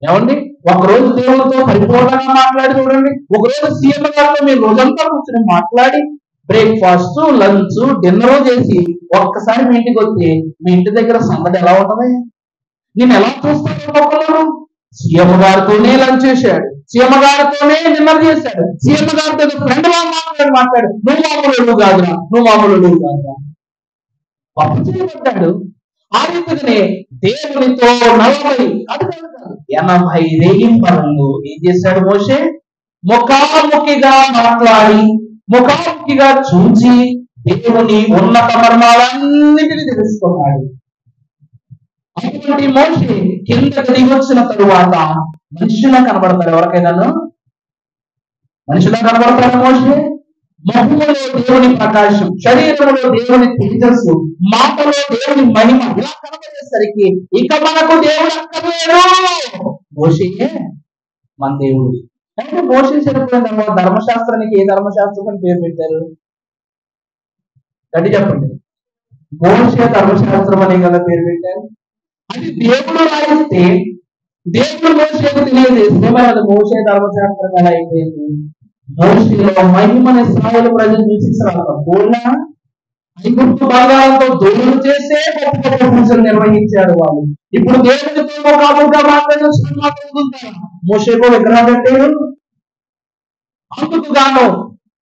ఏమండి? ఒకరోజు దేవునితో పరిపూర్ణంగా మాట్లాడి చూడండి. ఒకరోజు సీఎం గారితో మీరు రోజంతా కూర్చొని మాట్లాడి బ్రేక్ఫాస్ట్, లంచ్, డిన్నర్ చేసి ఒక్కసారి మీ ఇంటికి వస్తే మీ ఇంటి దగ్గర సంగతి ఎలా ఉంటది? నేను ఎలా చూస్తాను? ఒక్కొక్కరు సీఎం గారితోనే లంచ్ చేశాడు, సీఎం గారితోనే డిన్నర్ చేశాడు, సీఎం గారితో ఫ్రెండ్ మాట్లాడు, నువ్వు మామూలు కాదురా, నువ్వు మామూలు కాదురా. అప్పచేయబడ్డాడు. ఆ రీతిగానే దేవునితో 80 రేయింపరలు ఏం చేశాడు మోషే? ముఖాముఖిగా మాట్లాడి, ముఖాముఖిగా చూచి దేవుని ఉన్నత మర్మాలన్నిటిని తెలుసుకున్నాడు. అటువంటి మోషే కిందకి దిగి వచ్చిన తరువాత మనుషులా కనబడతారు. ఎవరికైనా మనుషులా కనబడతాడు మోషే. ముఖములో దేవుని ప్రకాశం, శరీరంలో దేవుని తేజస్సు, మాటలో దేవుని మహిమ ఇలా కనబడేసరికి ఇక మనకు దేవుడు అక్కర్లేడు, మోషేయే మన దేవుడు. అంటే మోషే చనిపోయిన తర్వాత ధర్మశాస్త్రానికి ఏ ధర్మశాస్త్రం అని పేరు పెట్టారు? గట్టి చెప్పండి. మోషే ధర్మశాస్త్రం అనే కదా పేరు పెట్టారు. అది దేవుడు రాయిస్తే దేవుడు మోషేకు తెలియజేస్తే మరి అది మోషే ధర్మశాస్త్రం ఎలా అయిపోయింది? మోషేలో మహిమని ఇశ్రాయేలు ప్రజలు చూసినా ఐగుప్తు బంగారంతో దూరం చేసే గొప్ప గొప్ప పూజలు నిర్వహించారు వాళ్ళు. ఇప్పుడు దేవుడితో ముఖాముఖిగా మాట్లాడుతున్నారు. మోషేకు విగ్రహం పెట్టాడు. అందుకు గాను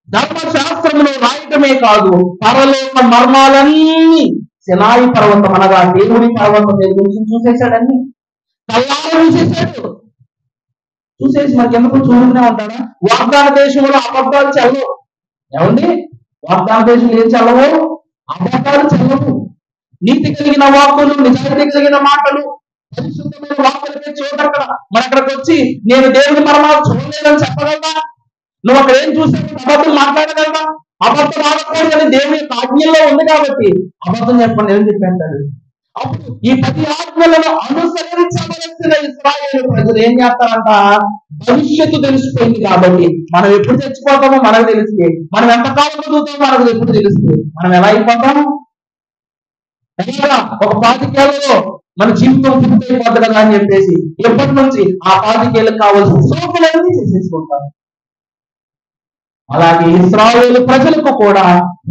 ధర్మశాస్త్రంలో రాయటమే కాదు, పరలోక మర్మాలన్నీ సినాయి పర్వతం అనగా దేవుడి పర్వతం మీద నుంచి చూసేశాడన్ని, కళ్ళారా చూసేశాడు. చూసేసి మనకి ఎందుకు చూస్తూనే ఉంటాడా? వాగ్దాన దేశంలో అబద్ధాలు చల్లవు. ఏమండి? వాగ్దాన దేశంలో ఏం చల్లవు? అబద్ధాలు చల్లవు. నీతి కలిగిన వాక్కులు, నిజాయితీ కలిగిన మాటలు, పరిశుద్ధమైన వాక్కులకే చోటక్కడ. మన అక్కడికి వచ్చి నేను దేవుడి మర్మాలు చూడలేదని చెప్పగలదా? నువ్వు అక్కడ ఏం చూసావు? అబద్ధం మాట్లాడగలవా? అబద్ధం ఆడకూడదని దేవుని యొక్క ఆజ్ఞల్లో ఉంది కాబట్టి అబద్ధం చెప్పండి ఏం చెప్పాడు. అప్పుడు ఈ 10 ఆజ్ఞలను అనుసరించవలసిన ఇశ్రాయేలు ప్రజలు ఏం చేస్తారంట? భవిష్యత్తు తెలిసిపోయింది కాబట్టి మనం ఎప్పుడు చచ్చిపోతామో మనకు తెలిస్తే, మనం ఎంతకాలం చదువుతామో మనకు ఎప్పుడు తెలిస్తే మనం ఎలా అయిపోతాం? ఒక 25 ఏళ్లలో మన జీవితం పూర్తయిపోద్ది కదా అని చెప్పేసి ఎప్పటి నుంచి ఆ 25 ఏళ్ళకి కావాల్సిన సోకులన్నీ చేసేసుకుంటాం. అలాగే ఇశ్రాయేలు ప్రజలకు కూడా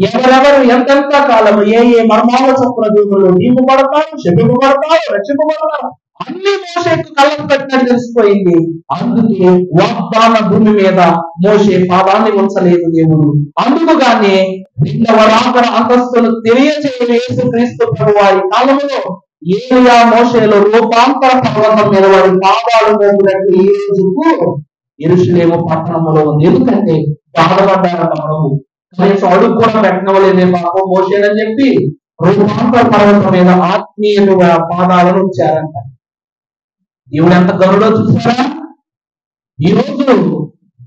ఎవరెవరు ఎంతెంత కాలము ఏ ఏ మర్మాల చొప్పున దేవుళ్ళు నింపబడతారు, శపింపబడతారు, రక్షింపబడతారు అన్ని మోషేకు కళ్ళకు పెట్టినట్టు తెలిసిపోయింది. అందుకే వాగ్దాన భూమి మీద మోషే పాదాన్ని ఉంచలేదు దేవుడు. అందుకుగానే 2వ రాకడ అంతస్తును తెలియజేయని యేసుక్రీస్తు ప్రభువారి కాలంలో ఏలియా మోషేలో రూపాంతర పర్వతం మీద వారి పాదాలు మోపినట్టు ఈ రోజుకు యెరూషలేము పట్టణంలో ఉంది. ఎందుకంటే బాధపడ్డారంట ప్రభు. కనీసం అడుగు కూడా పెట్టనవలేదే పాపం మోషేనని చెప్పి రూపాంతర పర్వతం మీద ఆత్మీయులుగా పాదాలను ఉంచారంట. దేవుడు ఎంత గరుడో చూసారా? ఈ రోజు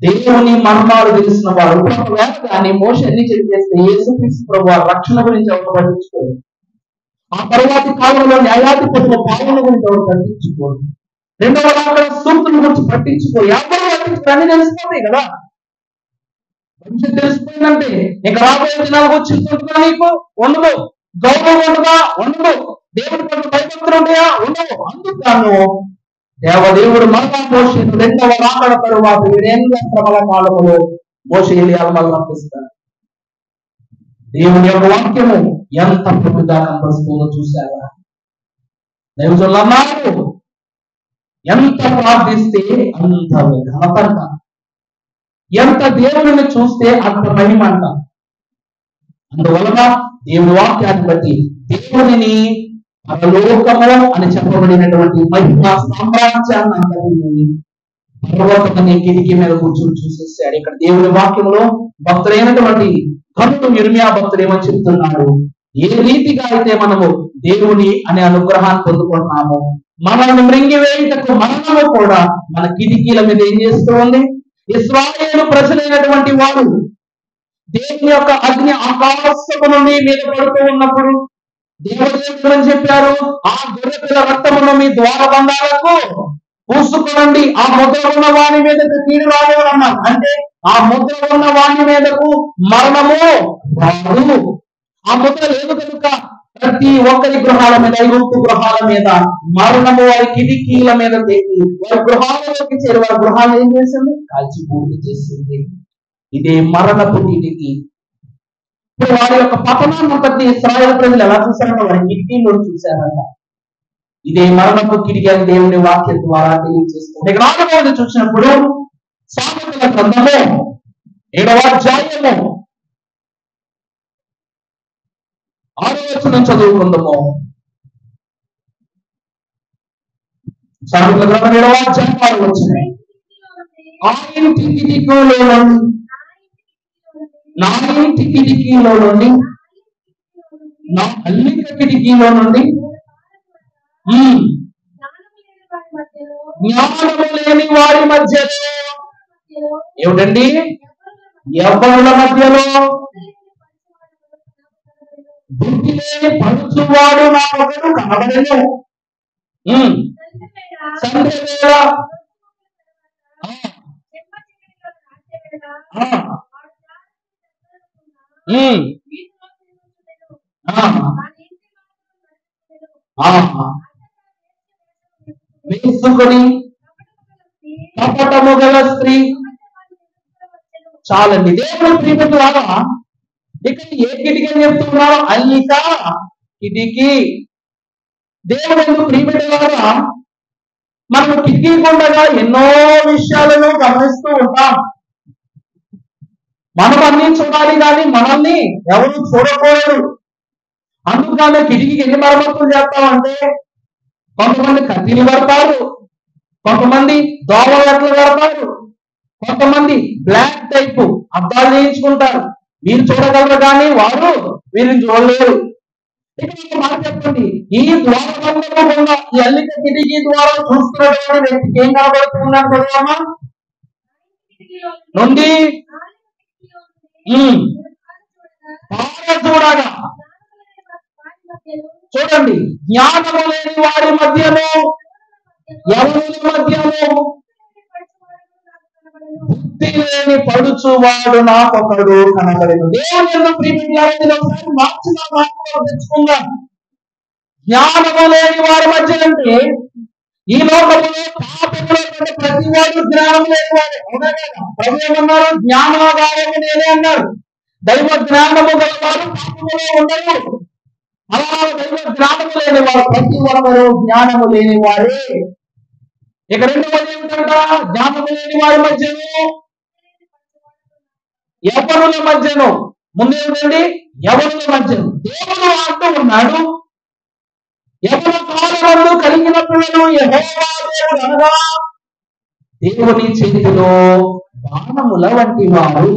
దేవుని మర్మాలు తెలిసిన వారు ఒకవేళ కానీ మోషే అన్ని చెప్పేస్తే యేసుక్రీస్తు ప్రభు రక్షణ గురించి ఎవరు పట్టించుకోరు. ఆ తరువాతి కాలంలో న్యాయాధిపతుల పాలన గురించి ఎవరు పట్టించుకోరు. 2వ రాకడ సూక్తుల గురించి పట్టించుకోరు. ఎవరు పట్టించుకోరు అన్ని తెలిసిపోతాయి కదా. భవిష్యత్తు తెలిసిపోయిందంటే ఇక రాబోయే దినాలకు వచ్చిందా నీకు ఉండదు, గౌరవం ఉండదా ఉండదు, దేవుడి పట్ల భయభక్తులు ఉంటాయా ఉండవు. అందుకు దేవదేవుడు మరలా మోషే 2వ రాకడ తరువాత 7 శ్రమల కాలంలో మోషే ఏలియాను మళ్ళీ పంపిస్తాడు. దేవుని యొక్క వాక్యము ఎంత పొద్దుగా కనిపిస్తుందో చూశారా? దేవుడు ఎంత ప్రార్థిస్తే అంత ఘనతంట, ఎంత దేవుడిని చూస్తే అంత మహిమ అంట. అందువలన దేవుని వాక్యాన్ని బట్టి దేవుడిని పరలోకము అని చెప్పబడినటువంటి మహిమ సామ్రాజ్యాన్ని అంతటిని పర్వతమనే కిటికీ మీద కూర్చొని చూసేసాడు. ఇక్కడ దేవుని వాక్యంలో భక్తులైనటువంటి భక్తుడు ఇర్మియా భక్తుడు ఏమని చెప్తున్నాడు? ఏ రీతిగా అయితే మనము దేవుని అనే అనుగ్రహాన్ని పొందుకుంటున్నామో మనల్ని మృంగివేయుటకు మరణము కూడా మన కిటికీల మీద ఏం చేస్తూ ఉంది? ఇశ్రాయేలు ప్రజలైనటువంటి వారు దేవుని యొక్క అగ్ని ఆకాశము నుండి మీద పడుతూ ఉన్నప్పుడు దేవుడు అని చెప్పారు, ఆ గొర్రెపిల్ల రక్తమును మీ ద్వారబంధాలకు పూసుకోనండి, ఆ ముద్ర ఉన్న వాని మీదకు కీడు రానివ్వనన్నారు. అంటే ఆ ముద్ర ఉన్న వాని మీదకు మరణము రాదు. ఆ ముద్ర లేదు కనుక ప్రతి ఒక్కరి గృహాల మీద, ఐగుప్తు గృహాల మీద మరణము వారి కిటికీల మీద తెగి వారి గృహాలలోకి చేరి వారి గృహాలు ఏం చేసింది? కాల్చి పూర్తి చేసింది. ఇదే మరణపు కిటికీ. ఇప్పుడు వారి యొక్క పతనాన్ని అంతటి ఇశ్రాయేలు ప్రజలు ఎలా చూశారంటే వారి కిటికీలో చూశారంట. ఇదే మరణపు కిటికీ అని దేవుని వాక్యం ద్వారా తెలియజేస్తుంది. ఇక్కడ చూసినప్పుడు సామెతల గ్రంథము 7వ అధ్యాయము 6వ వచనం చదువుకుందాము. సామెతల గ్రంథం 7వ అధ్యాయం 6వ వచనం. ఆ ఇంటి కిటికీలో నుండి, నా ఇంటి కిటికీలో నుండి, నా అల్లిక కిటికీలో నుండి జ్ఞానము లేని వారి మధ్యలో ఏమిటండి? యవ్వనుల మధ్యలో బుద్ధి లేని పడుచువాడు నా ఒకడు కనబడెను. సంధ్యవేళ వేసుకొని కపటము గల స్త్రీ. చాలండి. దేవుడు ప్రియమైన ద్వారా ఇక్కడ ఏ కిటికీ అని చెప్తున్నారో అల్లిక కిటికీ. దేవుడు ఎందుకు ప్రియమైన ద్వారా మనం కిటికీ గుండగా ఎన్నో విషయాలను గమనిస్తూ ఉంటాం. మనం అన్ని చూడాలి కానీ మనల్ని ఎవరు చూడకూడదు. అందుకనే కిటికీకి ఎన్ని మరమ్మతులు చేస్తామంటే, కొంతమంది కత్తిని కడతారు, కొంతమంది దోమలు ఎట్లా కడతారు, కొంతమంది బ్లాక్ టైప్ అద్దాలు చేయించుకుంటారు. మీరు చూడగలరు కానీ వారు వీరిని చూడలేరు. ఇక్కడ మాట చెప్పండి, ఈ ద్వారం గుండా, ఈ అల్లిక కిటికీ ద్వారా చూస్తున్నటువంటి వ్యక్తికి ఏం కనబడుతుందని చదువమ్మా నుండి చూడగా. చూడండి, జ్ఞానము లేని వారి మధ్యలో, ఎవరి మధ్యలో బుద్ధి లేని పడుచువాడు నాకొకడు కనబడేది. దేవుని ప్రియమైన ఒకసారి మార్చిన మాటలు తెచ్చుకుందాం. జ్ఞానము లేని వారి మధ్య అంటే ఈ లోకంలో పాపంలో ప్రతి వాడు జ్ఞానం లేని వాడు. అవునా కదా? ప్రభు ఏమన్నారు? జ్ఞానోగాయము నేనే అన్నారు. దైవ జ్ఞానము గలవారు పాపములో ఉండరు. అలా దైవ జ్ఞానము లేని వారు ప్రతి ఒక్కరు జ్ఞానము లేని వారే. ఇక రెండవది ఏమిటంట? జ్ఞానము లేని వారి మధ్యను, యవ్వనుల మధ్యను. ముందేమిటండి? యవ్వనుల మధ్యను. దేవుడు అంటూ ఉన్నాడు, యవ్వన కాలమందు కలిగిన పిల్లలు యెహోవా దేవుడు అనగా దేవుని చేతిలో బాణముల వంటి వారు.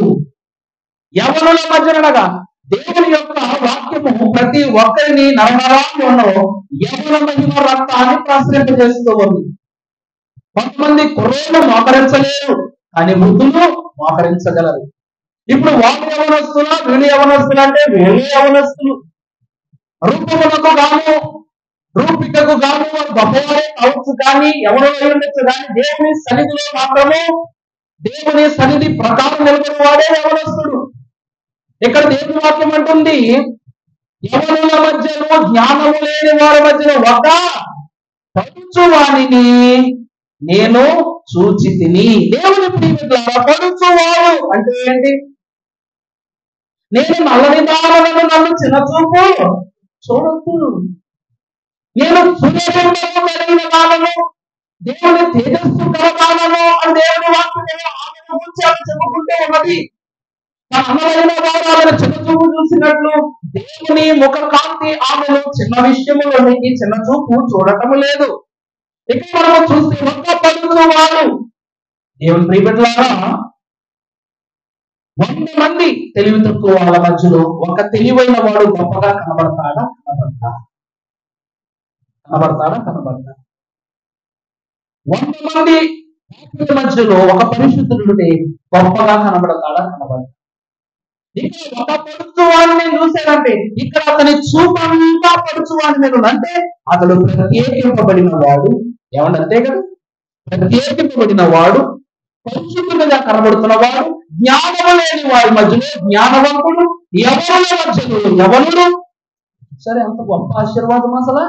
యవ్వనుల మధ్యనగా దేవుని యొక్క వాక్యము ప్రతి ఒక్కరిని నరనరాల్లో యవ్వన మహిమ రక్తాన్ని ప్రసరింపజేస్తూ ఉంది. కొంతమంది కుర్రోళ్ళు మోకరించలేరు, కానీ వృద్ధులు మోకరించగలరు. ఇప్పుడు వాళ్ళు యవనస్తులా, వీళ్ళు యవనస్తులు అంటే వీళ్ళు యవనస్తులు. రూపములకు గాను, రూపికకు గాను గొప్పవారే కావచ్చు, కానీ ఎవరో ఉండొచ్చు, కానీ దేవుని సన్నిధిలో మాత్రము, దేవుని సన్నిధి ప్రకారం నిలబడి వాడే యవనస్తుడు. ఇక్కడ దేవుని వాక్యం అంటుంది, యవనుల మధ్యలో, జ్ఞానము లేని వారి మధ్యలో ఒక పడుచువానిని నేను చూచితిని. దేవుని ప్రియమిత్రులారా, పడుచువాడు అంటే ఏంటి? నేను నల్లని దారులను నన్ను చిన్నచూపు చూడొద్దు. నేను సూర్యచంద్రులు కలిగిన వాళ్ళను, దేవుని తేజస్సు కలగాలను అని దేవుని వాక్యం ఆమె గురించి ఆమె చెప్పుకుంటూ ఉన్నది. తన అందమైన వారాలను చిన్నచూపు చూసినట్లు దేవుని ముఖ కాంతి ఆమెను చిన్న విషయములోనికి చిన్న చూపు చూడటము లేదు. ఇక్కడ మనం చూస్తే ఒక్క పడుచువాడు. దేవుని ప్రియమిత్రులారా, 100 మంది తెలివి తక్కువ వాళ్ళ మధ్యలో ఒక తెలివైన వాడు గొప్పగా కనబడతాడా? కనబడతాడా? 100 మంది మధ్యలో ఒక పరిశుద్ధుడు గొప్పగా కనబడతాడా? ఇక్కడ ఒక పడుచువాడిని చూశారంటే ఇక్కడ అతని చూపంతా పడుచువాడి మీద అంటే అతడు ప్రత్యేకింపబడిన వాడు. ఏమంటే అంతే కదా, ప్రత్యేకింపబడిన వాడు, పరిశుద్ధుడిగా కనబడుతున్న వాడు, జ్ఞానము లేని వారి మధ్యలో జ్ఞానవంతుడు, యవనుల మధ్యలో యవనుడు. సరే, అంత గొప్ప ఆశీర్వాదం అసలు.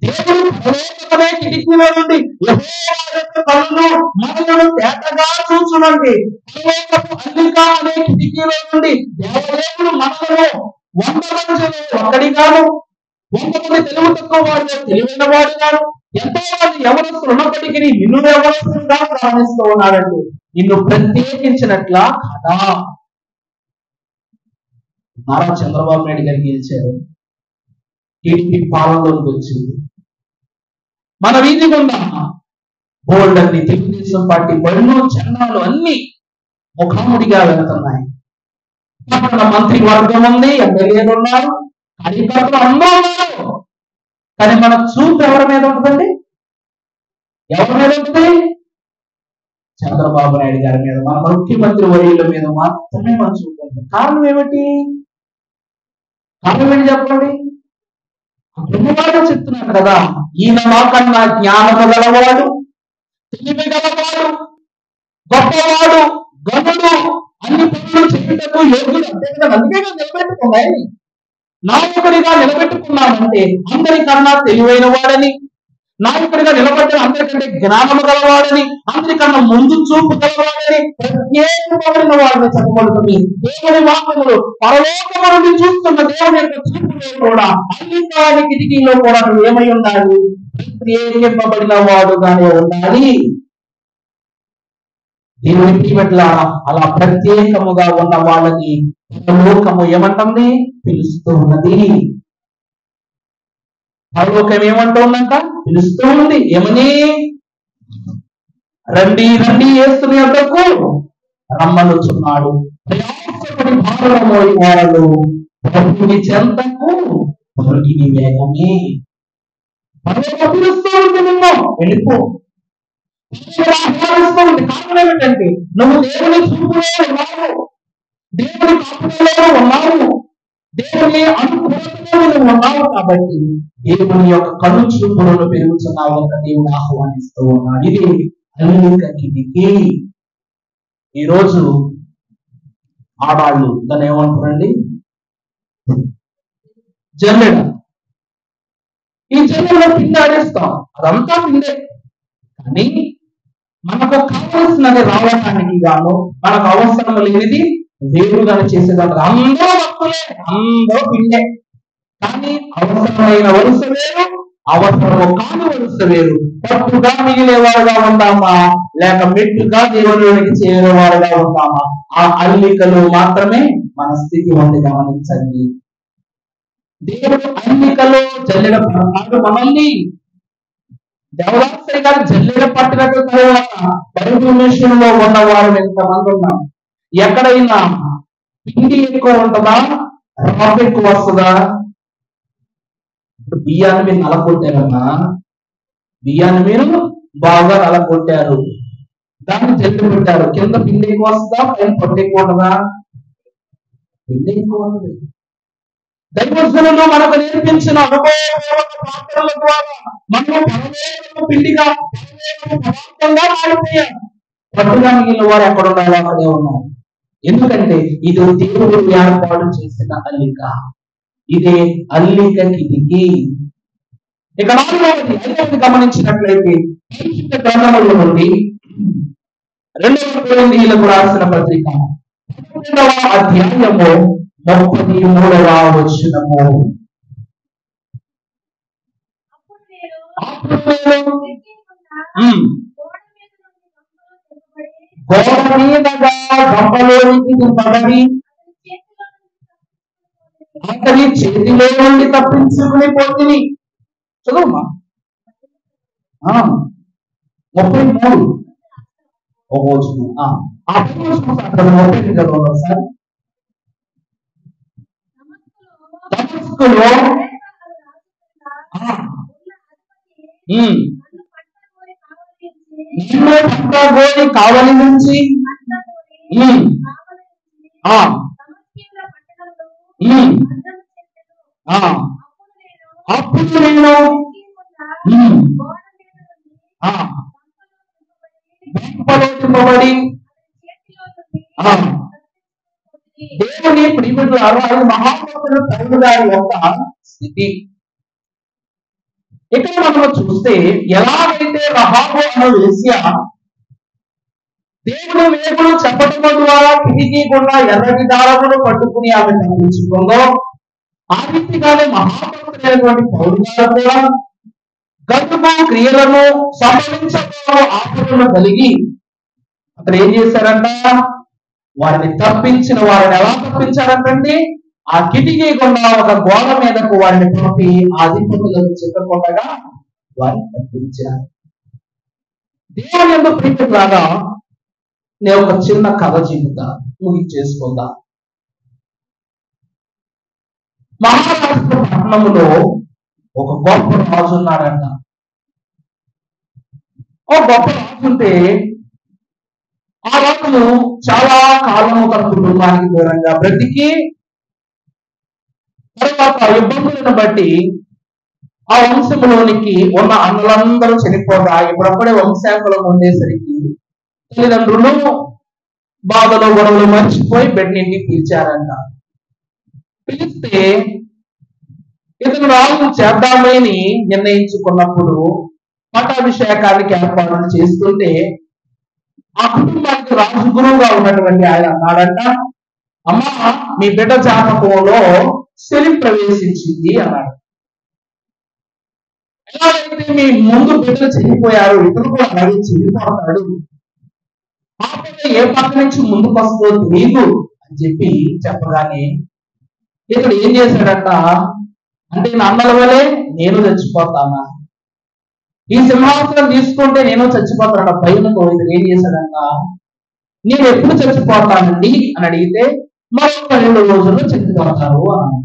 దేవుడు పరలోకమే కిటికీలో నుండి యెహోవా యొక్క కళ్ళు మనలను తేటగా చూచునండి. పరలోకపు అల్లిక అనే కిటికీలో నుండి దేవదేవుడు మనలను 100 మందిలో ఒక్కడిగాను, 100 మంది తెలుగు తక్కువ వాడు తెలివైన వాడు గాను, ఎంతో మంది యవనస్తులు ఉన్నప్పటికీ నిన్ను యవనస్తులుగా ప్రారంభిస్తూ ఉన్నాడండి. నిన్ను ప్రత్యేకించినట్లా కదా. నారా చంద్రబాబు నాయుడు గారికి గెలిచారు, టీడీపీ పాలనలోకి వచ్చింది. మన వీధి గుండా బోల్డ్ అన్ని తెలుగుదేశం పార్టీ బళ్ళు జెండాలు అన్ని ముఖాముడిగా వెళ్తున్నాయి. అక్కడ మంత్రి వర్గం ఉంది, ఎమ్మెల్యేలు ఉన్నారు, కార్యకర్తలు అందరూ ఉన్నారు. కానీ మన చూపు ఎవరి మీద ఉంటుందండి? ఎవరి మీద ఉంటుంది? చంద్రబాబు నాయుడు గారి మీద, మన ముఖ్యమంత్రి వర్యుల మీద మాత్రమే మన చూపు ఉంటుంది. కారణం ఏమిటి? కారణం ఏంటి చెప్పండి? బ్రహ్మవాడు చెప్తున్నాడు కదా, ఈయన మాకన్నా జ్ఞానము గలవాడు, తెలివి గలవాడు, గొప్పవాడు, గనుడు, అన్ని పనులు చేయుటకు యోగ్యుడు. అందుకే నిలబెట్టుకున్నాయి. నాయకుడిగా నిలబెట్టుకున్నామంటే అందరికన్నా తెలివైన వాడని, నాయకుడిగా నిలబడ్డ అందరికంటే జ్ఞానము గలవాడని, అందరికన్నా ముందు చూపు గలవాడని, ప్రత్యేకమైన వాడిని చెప్పబడుతుంది. దేవుని వాక్యములు పరలోకము నుండి చూస్తున్న దేవుని యొక్క చూపులో కూడా అన్ని కాని కిటికీలో కూడా ఏమై ఉండాలి? ప్రత్యేకింపబడిన వాడుగానే ఉండాలి. దేవుని పట్ల అలా ప్రత్యేకముగా ఉన్న వాళ్ళని పరలోకము ఏమంటుంది? పిలుస్తూ ఉన్నది. పరలోకం ఏమంటుందంట? పిలుస్తూ ఉంది. ఏమని? రండి రండి యేసుని యొద్దకు రమ్మనుచున్నాడు. ప్రయాసపడి భారమోయి వారు ప్రభుని చెంతకు పరుగిని వేగమే. పరలోకం పిలుస్తూ ఉంది, నిన్ను వెళ్ళిపో. ఆహ్వానిస్తుంది. కారణం ఏమిటంటే నువ్వు దేవుని చూపులో ఉన్నావు, దేవుని కాపుదలలో ఉన్నావు, దేవుని అనుకూలంలో నువ్వు ఉన్నావు. కాబట్టి దేవుని యొక్క కను చూపులను పెరుగుతున్నావు ఒక దేవుడు ఆహ్వానిస్తూ ఉన్నాడు. ఇది అల్లిక కిటికీ. ఈరోజు ఆడాళ్ళు దాన్ని ఏమంటారండి? జల్లెడ. ఈ జల్లెడలో పిండి ఆడేస్తాం, అదంతా పిండే. కానీ మనకు కావలసినది రావడానికి గాను మనకు అవసరం లేనిది వేరుగానే చేసేదాన్ని. అందరూ భక్తులే, అందరూ పిండే. కానీ అవసరమైన వరుస వేరు, అవసరము కాని వరుస వేరు. తప్పుగా మిగిలేవారుగా ఉందామా, లేక మెట్టుగా దేవునికి చేరేవారుగా ఉందామా? ఆ అల్లికలు మాత్రమే మన స్థితి ఉంది. గమనించండి, దేవుడు అల్లికలో జల్లెడ పడతాడు మనల్ని. దేవదాసరి గారు జల్లెడ పట్టినట్టు తర్వాత బైబిల్ మిషన్లో ఉన్న వారు ఎంతమంది ఉన్నాం? ఎక్కడైనా పిండి ఎక్కువ ఉంటుందా, రాబ్ ఎక్కువ వస్తుందా? ఇప్పుడు బియ్యాన్ని మీరు నలగొట్టారన్నా, బియ్యాన్ని మీరు బాగా నలగొట్టారు, దాన్ని జల్లెడ పెట్టారు, కింద పిండి ఎక్కువ వస్తుందా, పైన పొట్టు ఎక్కువ ఉంటుందా? పిండి ఎక్కువ ఉంటుంది. దైవజనులు మనకు నేర్పించిన అనుభవపూర్వక ప్రార్థనల ద్వారా మనం పరలోకపు పిండిగా, పరలోకపు పదార్థంగా మారిపోయాం. పట్టుగా మిగిలిన వారు ఎక్కడ ఉన్నారో అక్కడే ఉన్నారు. ఎందుకంటే ఇది దేవుడు ఏర్పాటు చేసిన అల్లిక. ఇదే అల్లిక కిటికీ. ఇక నాలుగవది గమనించినట్లయితే పరిశుద్ధ గ్రంథముల నుండి 2 కొరింథీయులకు రాసిన పత్రిక 12వ అధ్యాయము 33వ వచనము. గోడ మీదగా గంపలోనికి దింపబడి అతని చేతిలో నుండి తప్పించుకుని పోతిని. చదువుమా 33 ఒక వచనం. ఆ వచనం సార్. దమస్కులో గోడి కావలి నుంచి అప్పుడు నేను దేవుని ప్రియమిత్రులారా, అది మహాభక్తుడు పౌలు గారి యొక్క స్థితి. ఇక్కడ మనం చూస్తే ఎలాగైతే రహాబు అనే వేశ్య దేవుడు వేగులు చెప్పటం ద్వారా కిటికీ గుండా ఎర్రటి దారమును పట్టుకుని ఆమె తప్పించుకుందో, ఆ రీతిగానే మహాభక్తుడైనటువంటి పౌలు గారు కూడా గతుకు క్రియలను సంభవించడంలో ఆశలను కలిగి అతను ఏం చేశారంట? వారిని తప్పించిన వారిని ఎలా తప్పించారంటండి? ఆ కిటికీ గుండా ఒక గోడ మీదకు వారిని పంపి ఆ అధిపతులను చిత్తకొండగా వారిని తప్పించారు. దేవుని యందు ప్రీతిలాగా నేను ఒక చిన్న కథ చెబుతా, ముగించేసుకుందా. మహారాష్ట్ర పట్టణంలో ఒక గొప్ప రాజు ఉన్నాడంట. ఓ గొప్ప రాజు ఉంటే ఆ రాజు చాలా కాలము తన కుటుంబానికి దూరంగా బ్రతికి తర్వాత ఇబ్బందులను బట్టి ఆ వంశంలోనికి ఉన్న అన్నలందరూ చనిపోగా ఇప్పుడప్పుడే వంశాంకులం ఉండేసరికి తల్లిదండ్రులు బాధలు గొడవలు మర్చిపోయి బిడ్డని పిలిచారంట. పిలిస్తే ఇతను రాజు చేద్దామని నిర్ణయించుకున్నప్పుడు పట్టాభిషేకానికి ఏర్పాట్లు చేస్తుంటే ఆ కుటుంబానికి రాజు గురువుగా ఉన్నటువంటి ఆయన అన్నాడంట, అమ్మా మీ బిడ్డ జాతకంలో శని ప్రవేశించింది అన్నాడు. ఎలాగైతే మీ ముందు బిడ్డలు చనిపోయారు, ఇతను కూడా అలాగే చనిపోతాడు, ఆపద ఏ పక్క నుంచి ముందుకు వస్తుందో తెలియదు అని చెప్పి చెప్పగానే ఇతడు ఏం చేశాడంట అంటే, నా అన్నల వలె నేను చచ్చిపోతానా, ఈ సింహాసనం తీసుకుంటే నేను చచ్చిపోతాను భయంతో ఇతడు ఏం చేశాడంట, నేను ఎప్పుడు చచ్చిపోతానండి అని అడిగితే మరొక 2 రోజుల్లో చనిపోతారు అన్నాడు.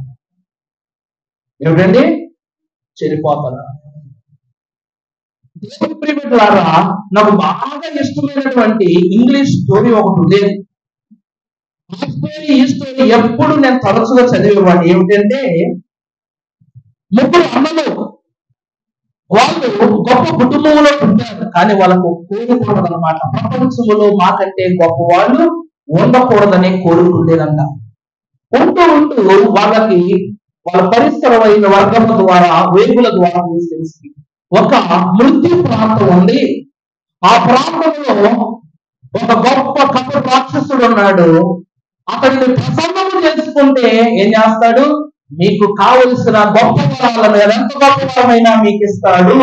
ఏమిటండి చనిపోతారా? దేవుని ప్రియమిత్రులారా, నాకు బాగా ఇష్టమైనటువంటి ఇంగ్లీష్ స్టోరీ ఒకటి ఉండేది. ఈ స్టోరీ ఎప్పుడు నేను తరచుగా చదివేవాడిని. ఏమిటంటే, 3 అన్నలు వాళ్ళు గొప్ప కుటుంబంలో ఉంటారు, కానీ వాళ్ళకు కోరుకూడదు అనమాట. ప్రపంచంలో మాకంటే గొప్ప వాళ్ళు ఉండకూడదనే కోరుకుండేదంట. ఉంటూ వాళ్ళకి వాళ్ళ పరిసరమైన వర్గం ద్వారా వేగుల ద్వారా తెలిసి ఒక మృత్యు ప్రాంతం ఉంది. ఆ ప్రాంతంలో ఒక గొప్ప కపట రాక్షసుడు ఉన్నాడు. అతడిని ప్రసన్నం చేసుకుంటే ఏం చేస్తాడు, మీకు కావలసిన గొప్ప వరాలను ఎంత గొప్ప వరమైనా మీకు ఇస్తాడు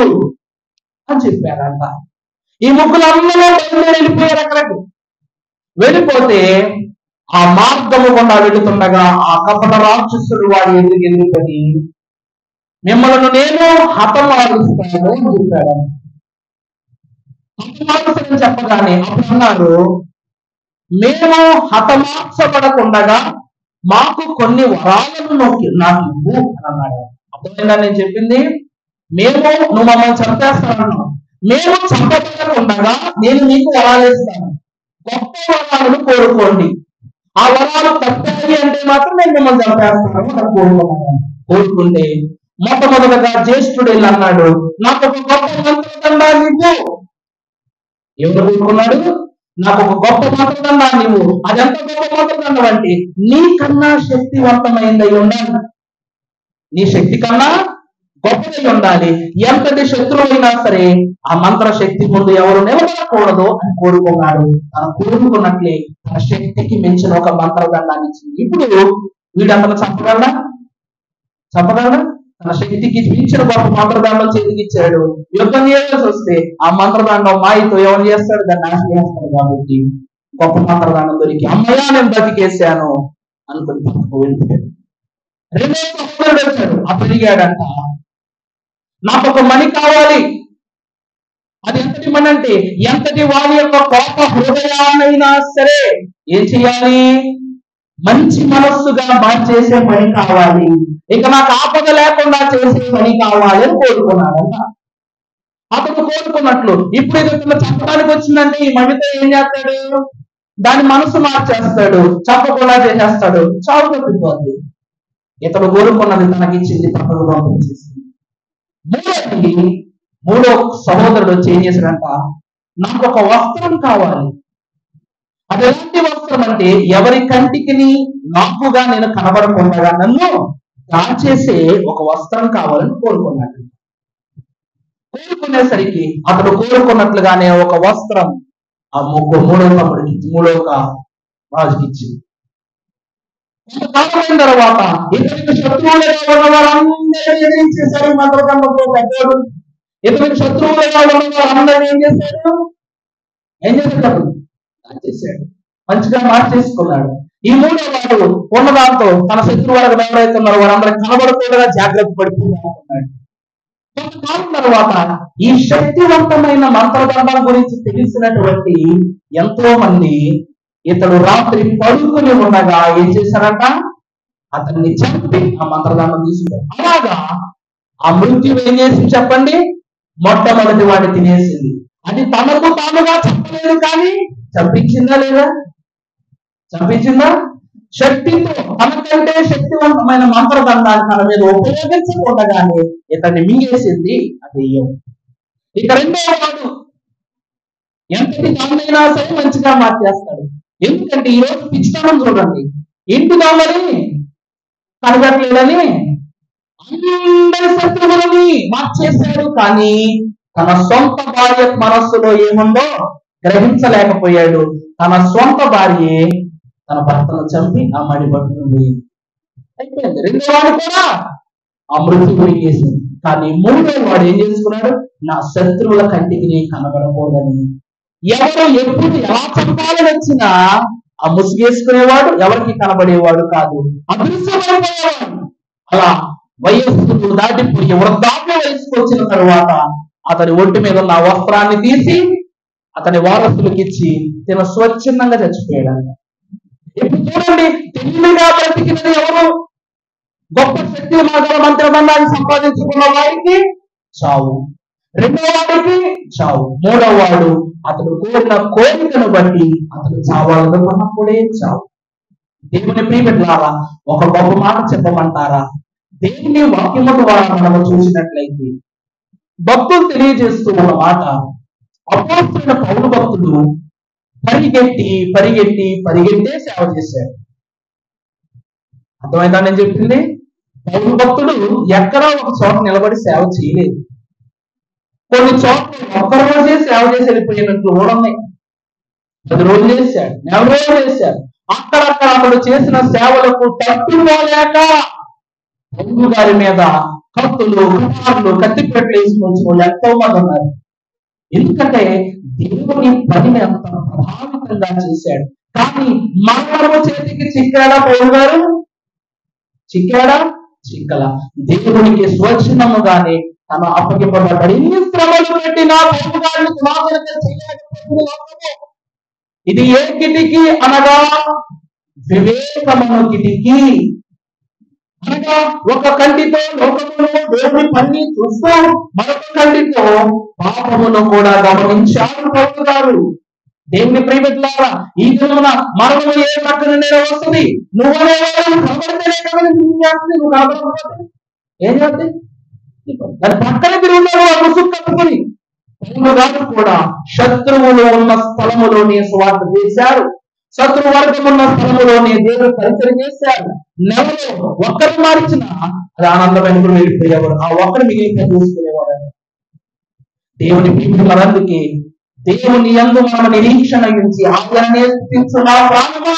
అని చెప్పారంట. ఈ 3 బయలుదేరి వెళ్ళిపోయారు. అక్కడికి వెళ్ళిపోతే ఆ మార్గము గుండా వెళుతుండగా ఆ కపట రాక్షసుడు వాడి ఎదురుకొని మిమ్మల్ని నేను హతమారుస్తాను అని చెప్పాడు. హతమారుస్తానని చెప్పగానే అప్పుడు అన్నారు, మేము హతమార్చబడకుండగా మాకు కొన్ని వరాలను నాకు ఇవ్వు అని అన్నాడు. అర్థమైందా నేను చెప్పింది? నువ్వు మమ్మల్ని చంపేస్తాను, మేము చంపబడకుండగా నేను నీకు వరాలు ఇస్తాను, గొప్ప వరాలను కోరుకోండి, ఆ వరాలు తప్పాయి అంటే మాత్రం నేను మిమ్మల్ని చంపేస్తాను అని కోరుకున్నాను. కోరుకుంటే మొట్టమొదటిగా జ్యేష్ఠుడు వెళ్ళి అన్నాడు, నాకు ఒక గొప్ప మంత్రదండాన్ని ఇవ్వు. ఎవరు కోరుకున్నాడు? నాకు ఒక గొప్ప మంత్రదండాన్ని ఇవ్వు. అదెంత గొప్ప మంత్రదండం అంటే నీకన్నా శక్తివంతమైనదై ఉండాలి, నీ శక్తి కన్నా గొప్పదై ఉండాలి. ఎంతటి శత్రువు అయినా సరే ఆ మంత్ర శక్తి ముందు ఎవరు నిలబడకూడదు అని కోరుకున్నాడు. తను కోరుకున్నట్లే తన శక్తికి మించిన ఒక మంత్రదండాన్ని ఇచ్చింది. ఇప్పుడు వీడు అతను చెప్పగలడా? తన శక్తికి మించిన గొప్ప మంత్రదండం చేతికి ఇచ్చాడు. యుద్ధం చేయాల్సి వస్తే ఆ మంత్రదండం మాయతో ఎవరు చేస్తాడు, దాన్ని నాశనం చేస్తాడు. కాబట్టి గొప్ప మంత్రదండం దొరికి అమ్మయ్యా నేను బతికేశాను అనుకుని పక్కకు వెళ్ళిపోయాడు. 2వ సహోదరుడు వచ్చాడు. అడిగాడంట, నాకు ఒక మణి కావాలి. అది ఎంతటి మణి అంటే, ఎంతటి వారి యొక్క కోప హృదయాన్నైనా సరే ఏం చేయాలి, మంచి మనస్సుగా మార్చేసే పని కావాలి, ఇక నాకు ఆపద లేకుండా చేసే పని కావాలి అని కోరుకున్నాడంట. అతను కోరుకున్నట్లు ఇప్పుడు ఇతను చెప్పడానికి వచ్చిందంటే ఈ మణితో ఏం చేస్తాడు, దాని మనసు మార్చేస్తాడు, చెప్పకుండా చేసేస్తాడు, చావు తప్పిపోద్ది. ఇతడు కోరుకున్నది తనకిచ్చింది, పక్కకు పంపించేసింది. మూడో సహోదరుడు వచ్చి ఏం చేశాడంట, నాకు ఒక వస్త్రం కావాలి. అది ఎలాంటి వస్త్రం అంటే ఎవరి కంటికి నాకుగా నేను కనబడకుండా నన్ను దాచేసే ఒక వస్త్రం కావాలని కోరుకున్నాడు. కోరుకునేసరికి అతడు కోరుకున్నట్లుగానే ఒక వస్త్రం ఆ మూడో తమ్ముడికి మూడవ రాజుకి ఇచ్చింది. కొంతకాలమైన తర్వాత ఇతనికి శత్రువులుగా ఉన్న వారందరినీ ఎదిరించేశారు. మంత్రదండంతో పెద్దోడు ఇతనికి శత్రువులుగా ఉన్న వారందరినీ ఏం చేశాడు, చేశాడు మంచిగా మార్చేసుకున్నాడు. ఈ మూడో వాడు ఉన్నదాంతో తన శత్రువులకు ఎవరైతే ఉన్నారో వారందరూ కనబడకుండా జాగ్రత్త పడిపోతున్నాడు. కొంతకాలం తర్వాత ఈ శక్తివంతమైన మంత్రదండం గురించి తెలిసినటువంటి ఎంతో మంది ఇతడు రాత్రి పడుకుని ఉండగా ఏం చేశారంట, అతన్ని చంపి ఆ మంత్రదండం తీసుకుంటారు. అలాగా ఆ మృత్యు ఏం చేసింది చెప్పండి, మొట్టమొదటి వాడిని తినేసింది. అది తనకు తానుగా చంపలేదు కానీ చంపించిందా లేదా? చంపించిందా? శక్తితో తనకంటే శక్తివంతమైన మంత్రదండాన్ని తన మీద ఉపయోగించకుండానే ఇతన్ని మింగేసింది ఆ దెయ్యం. ఇక రెండో వాడు ఎంతటి దాన్నైనా సరే మంచిగా మార్చేస్తాడు. ఎందుకంటే ఈ రోజు పిచ్చితనం చూడండి, ఇంటి దొంగని కనగట్లేదని అందరి శత్రువులని మార్చేశాడు, కానీ తన సొంత భార్య మనస్సులో ఏముందో గ్రహించలేకపోయాడు. తన సొంత భార్యే తన భర్తను చంపి ఆ మడి పడుతుంది. అయిపోయింది. రెండో వాడు కూడా ఆ మృత్యువు చేసింది. కానీ మూడో వాడు ఏం చేసుకున్నాడు, నా శత్రువుల కంటికి నేను కనబడకూడదని. ఎవరు ఎప్పుడు ఎలా చంపాలని వచ్చినా ఆ ముసుగేసుకునేవాడు, ఎవరికి కనబడేవాడు కాదు, అదృశ్యమైపోయేవాడు. అలా వయస్సును దాటిపోయి వృద్ధాప్య వయసుకు వచ్చిన తరువాత అతని ఒంటి మీద ఉన్న వస్త్రాన్ని తీసి అతని వారసులకు ఇచ్చి తన స్వచ్ఛందంగా చచ్చిపోయాడు. ఇప్పుడు చూడండి, తెలివిగా బ్రతికినది ఎవరు? గొప్ప శక్తి మార్గాల మంత్రదండాన్ని సంపాదించుకున్న వారికి చావు, రెండో వాడికి చావు, మూడో వాడు అతడు కోరిన కోరికను బట్టి అతడు చావాలనుకున్నప్పుడే చావు. దేవుని ప్రియబిడ్డలారా, ఒక గొప్ప మాట చెప్పమంటారా? దేవుని వాక్యము ద్వారా మనము చూసినట్లయితే భక్తులు తెలియజేస్తూ ఉన్న మాట, అపోస్తలుడైన పౌలు భక్తుడు పరిగెట్టే సేవ చేశాడు. అర్థమైందా నేను చెప్పింది? పౌలు భక్తుడు ఎక్కడో ఒక చోట నిలబడి సేవ చేయలేదు. కొన్ని చోట్ల ఒక్కరోజే సేవ చేసి వెళ్ళిపోయినట్లు కూడా ఉన్నాయి. 10 రోజులు చేశాడు, 4 రోజులు చేశాడు. అక్కడక్కడ అతడు చేసిన సేవలకు తట్టుకోలేక పౌలు గారి మీద కత్తులు, కుమారులు, కత్తిపెట్లు వేసుకొని ఎంతో మంది ఉన్నారు. ఎందుకంటే దేవుని పనిని అంత ప్రభావితంగా చేశాడు. కానీ మరణము చేతికి చిక్కాడా పౌలు గారు? చిక్కాడా? చిక్కల. దేవునికి స్వచ్ఛనముగానే తన అప్పగింపబడ్డాడు. ఎన్ని శ్రమలు పెట్టినా పౌలు గారిని చేయలేకపోతుంది. ఇది ఏ కిటికీ అనగా వివేకమును కిటికీ. అనగా ఒక కంటితో లోకమును దేవుని పని చూస్తూ మరొక కంటితో పాపమును కూడా గమనించారు పౌలు గారు. దేవుని ప్రియబిడ్డలారా, ఈ దినమున మరణము ఏ పక్కన వస్తుంది? నువ్వనే కనబడితేనే కదా నువ్వు చేస్తుంది. నువ్వు కనబడకపోతే ఏం చేస్తుంది? దాని పక్కన తిరుగుతారు ముసుగు కట్టుకుని. పౌలు గారు కూడా శత్రువులు ఉన్న స్థలములోనే స్వార్థ చేశారు. శత్రు వర్గం ఉన్న స్థలములోనే దేవుడు పరిచయం చేశారు. నెలలో ఒక్కరు మార్చిన అది ఆనందమైన వెళ్ళిపోయేవాడు, ఆ ఒక్కరు మిగిలిన చూసుకునేవాడు. దేవుని ప్రియబిడ్డలందుకే దేవుని యందు మనం నిరీక్షణ ఉంచి ఆయననే స్తుతించునా ప్రాణమా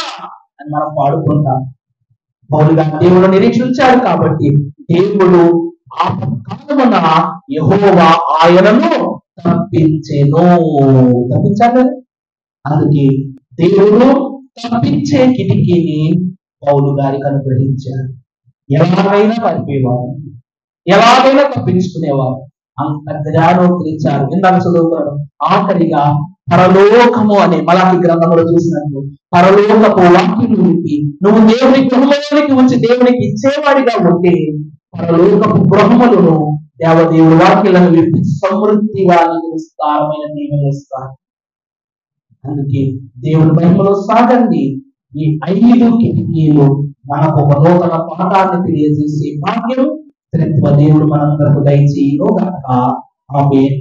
అని మనం పాడుకుంటాం. పౌలు గారు దేవుడు నిరీక్షించాడు కాబట్టి దేవుడు ఆ కాలమున యెహోవా ఆయనను తప్పించాడు. అందుకే దేవుడు తప్పించే కిటికీని పౌలు గారికి అనుగ్రహించారు. ఎలాగైనా పరిపేవారు, ఎలాగైనా తప్పించుకునేవారు. అంత జ్ఞానోత్తరించారు. ఇందాక చదువుతారు. ఆఖరిగా పరలోకము అనే మలాకి గ్రంథంలో చూసినట్టు పరలోకపు వాక్యం విప్పి నువ్వు దేవుని గృహంలోనికి ఉంచి దేవునికి ఇచ్చేవాడిగా ఉంటే పరలోకపు గృహములను దేవదేవుడు వాక్యాలను విప్పి సమృద్ధిగా విస్తారమైన దీవెనిస్తారు. అందుకే దేవుని మహిమలో సాగండి. ఈ 5 కిటికీలు మనకు ఒక నూతన పాఠాన్ని తెలియజేసే భాగ్యం త్రిత్వ దేవుడు మనందరకు దయచేయును గాక. ఆమేన్.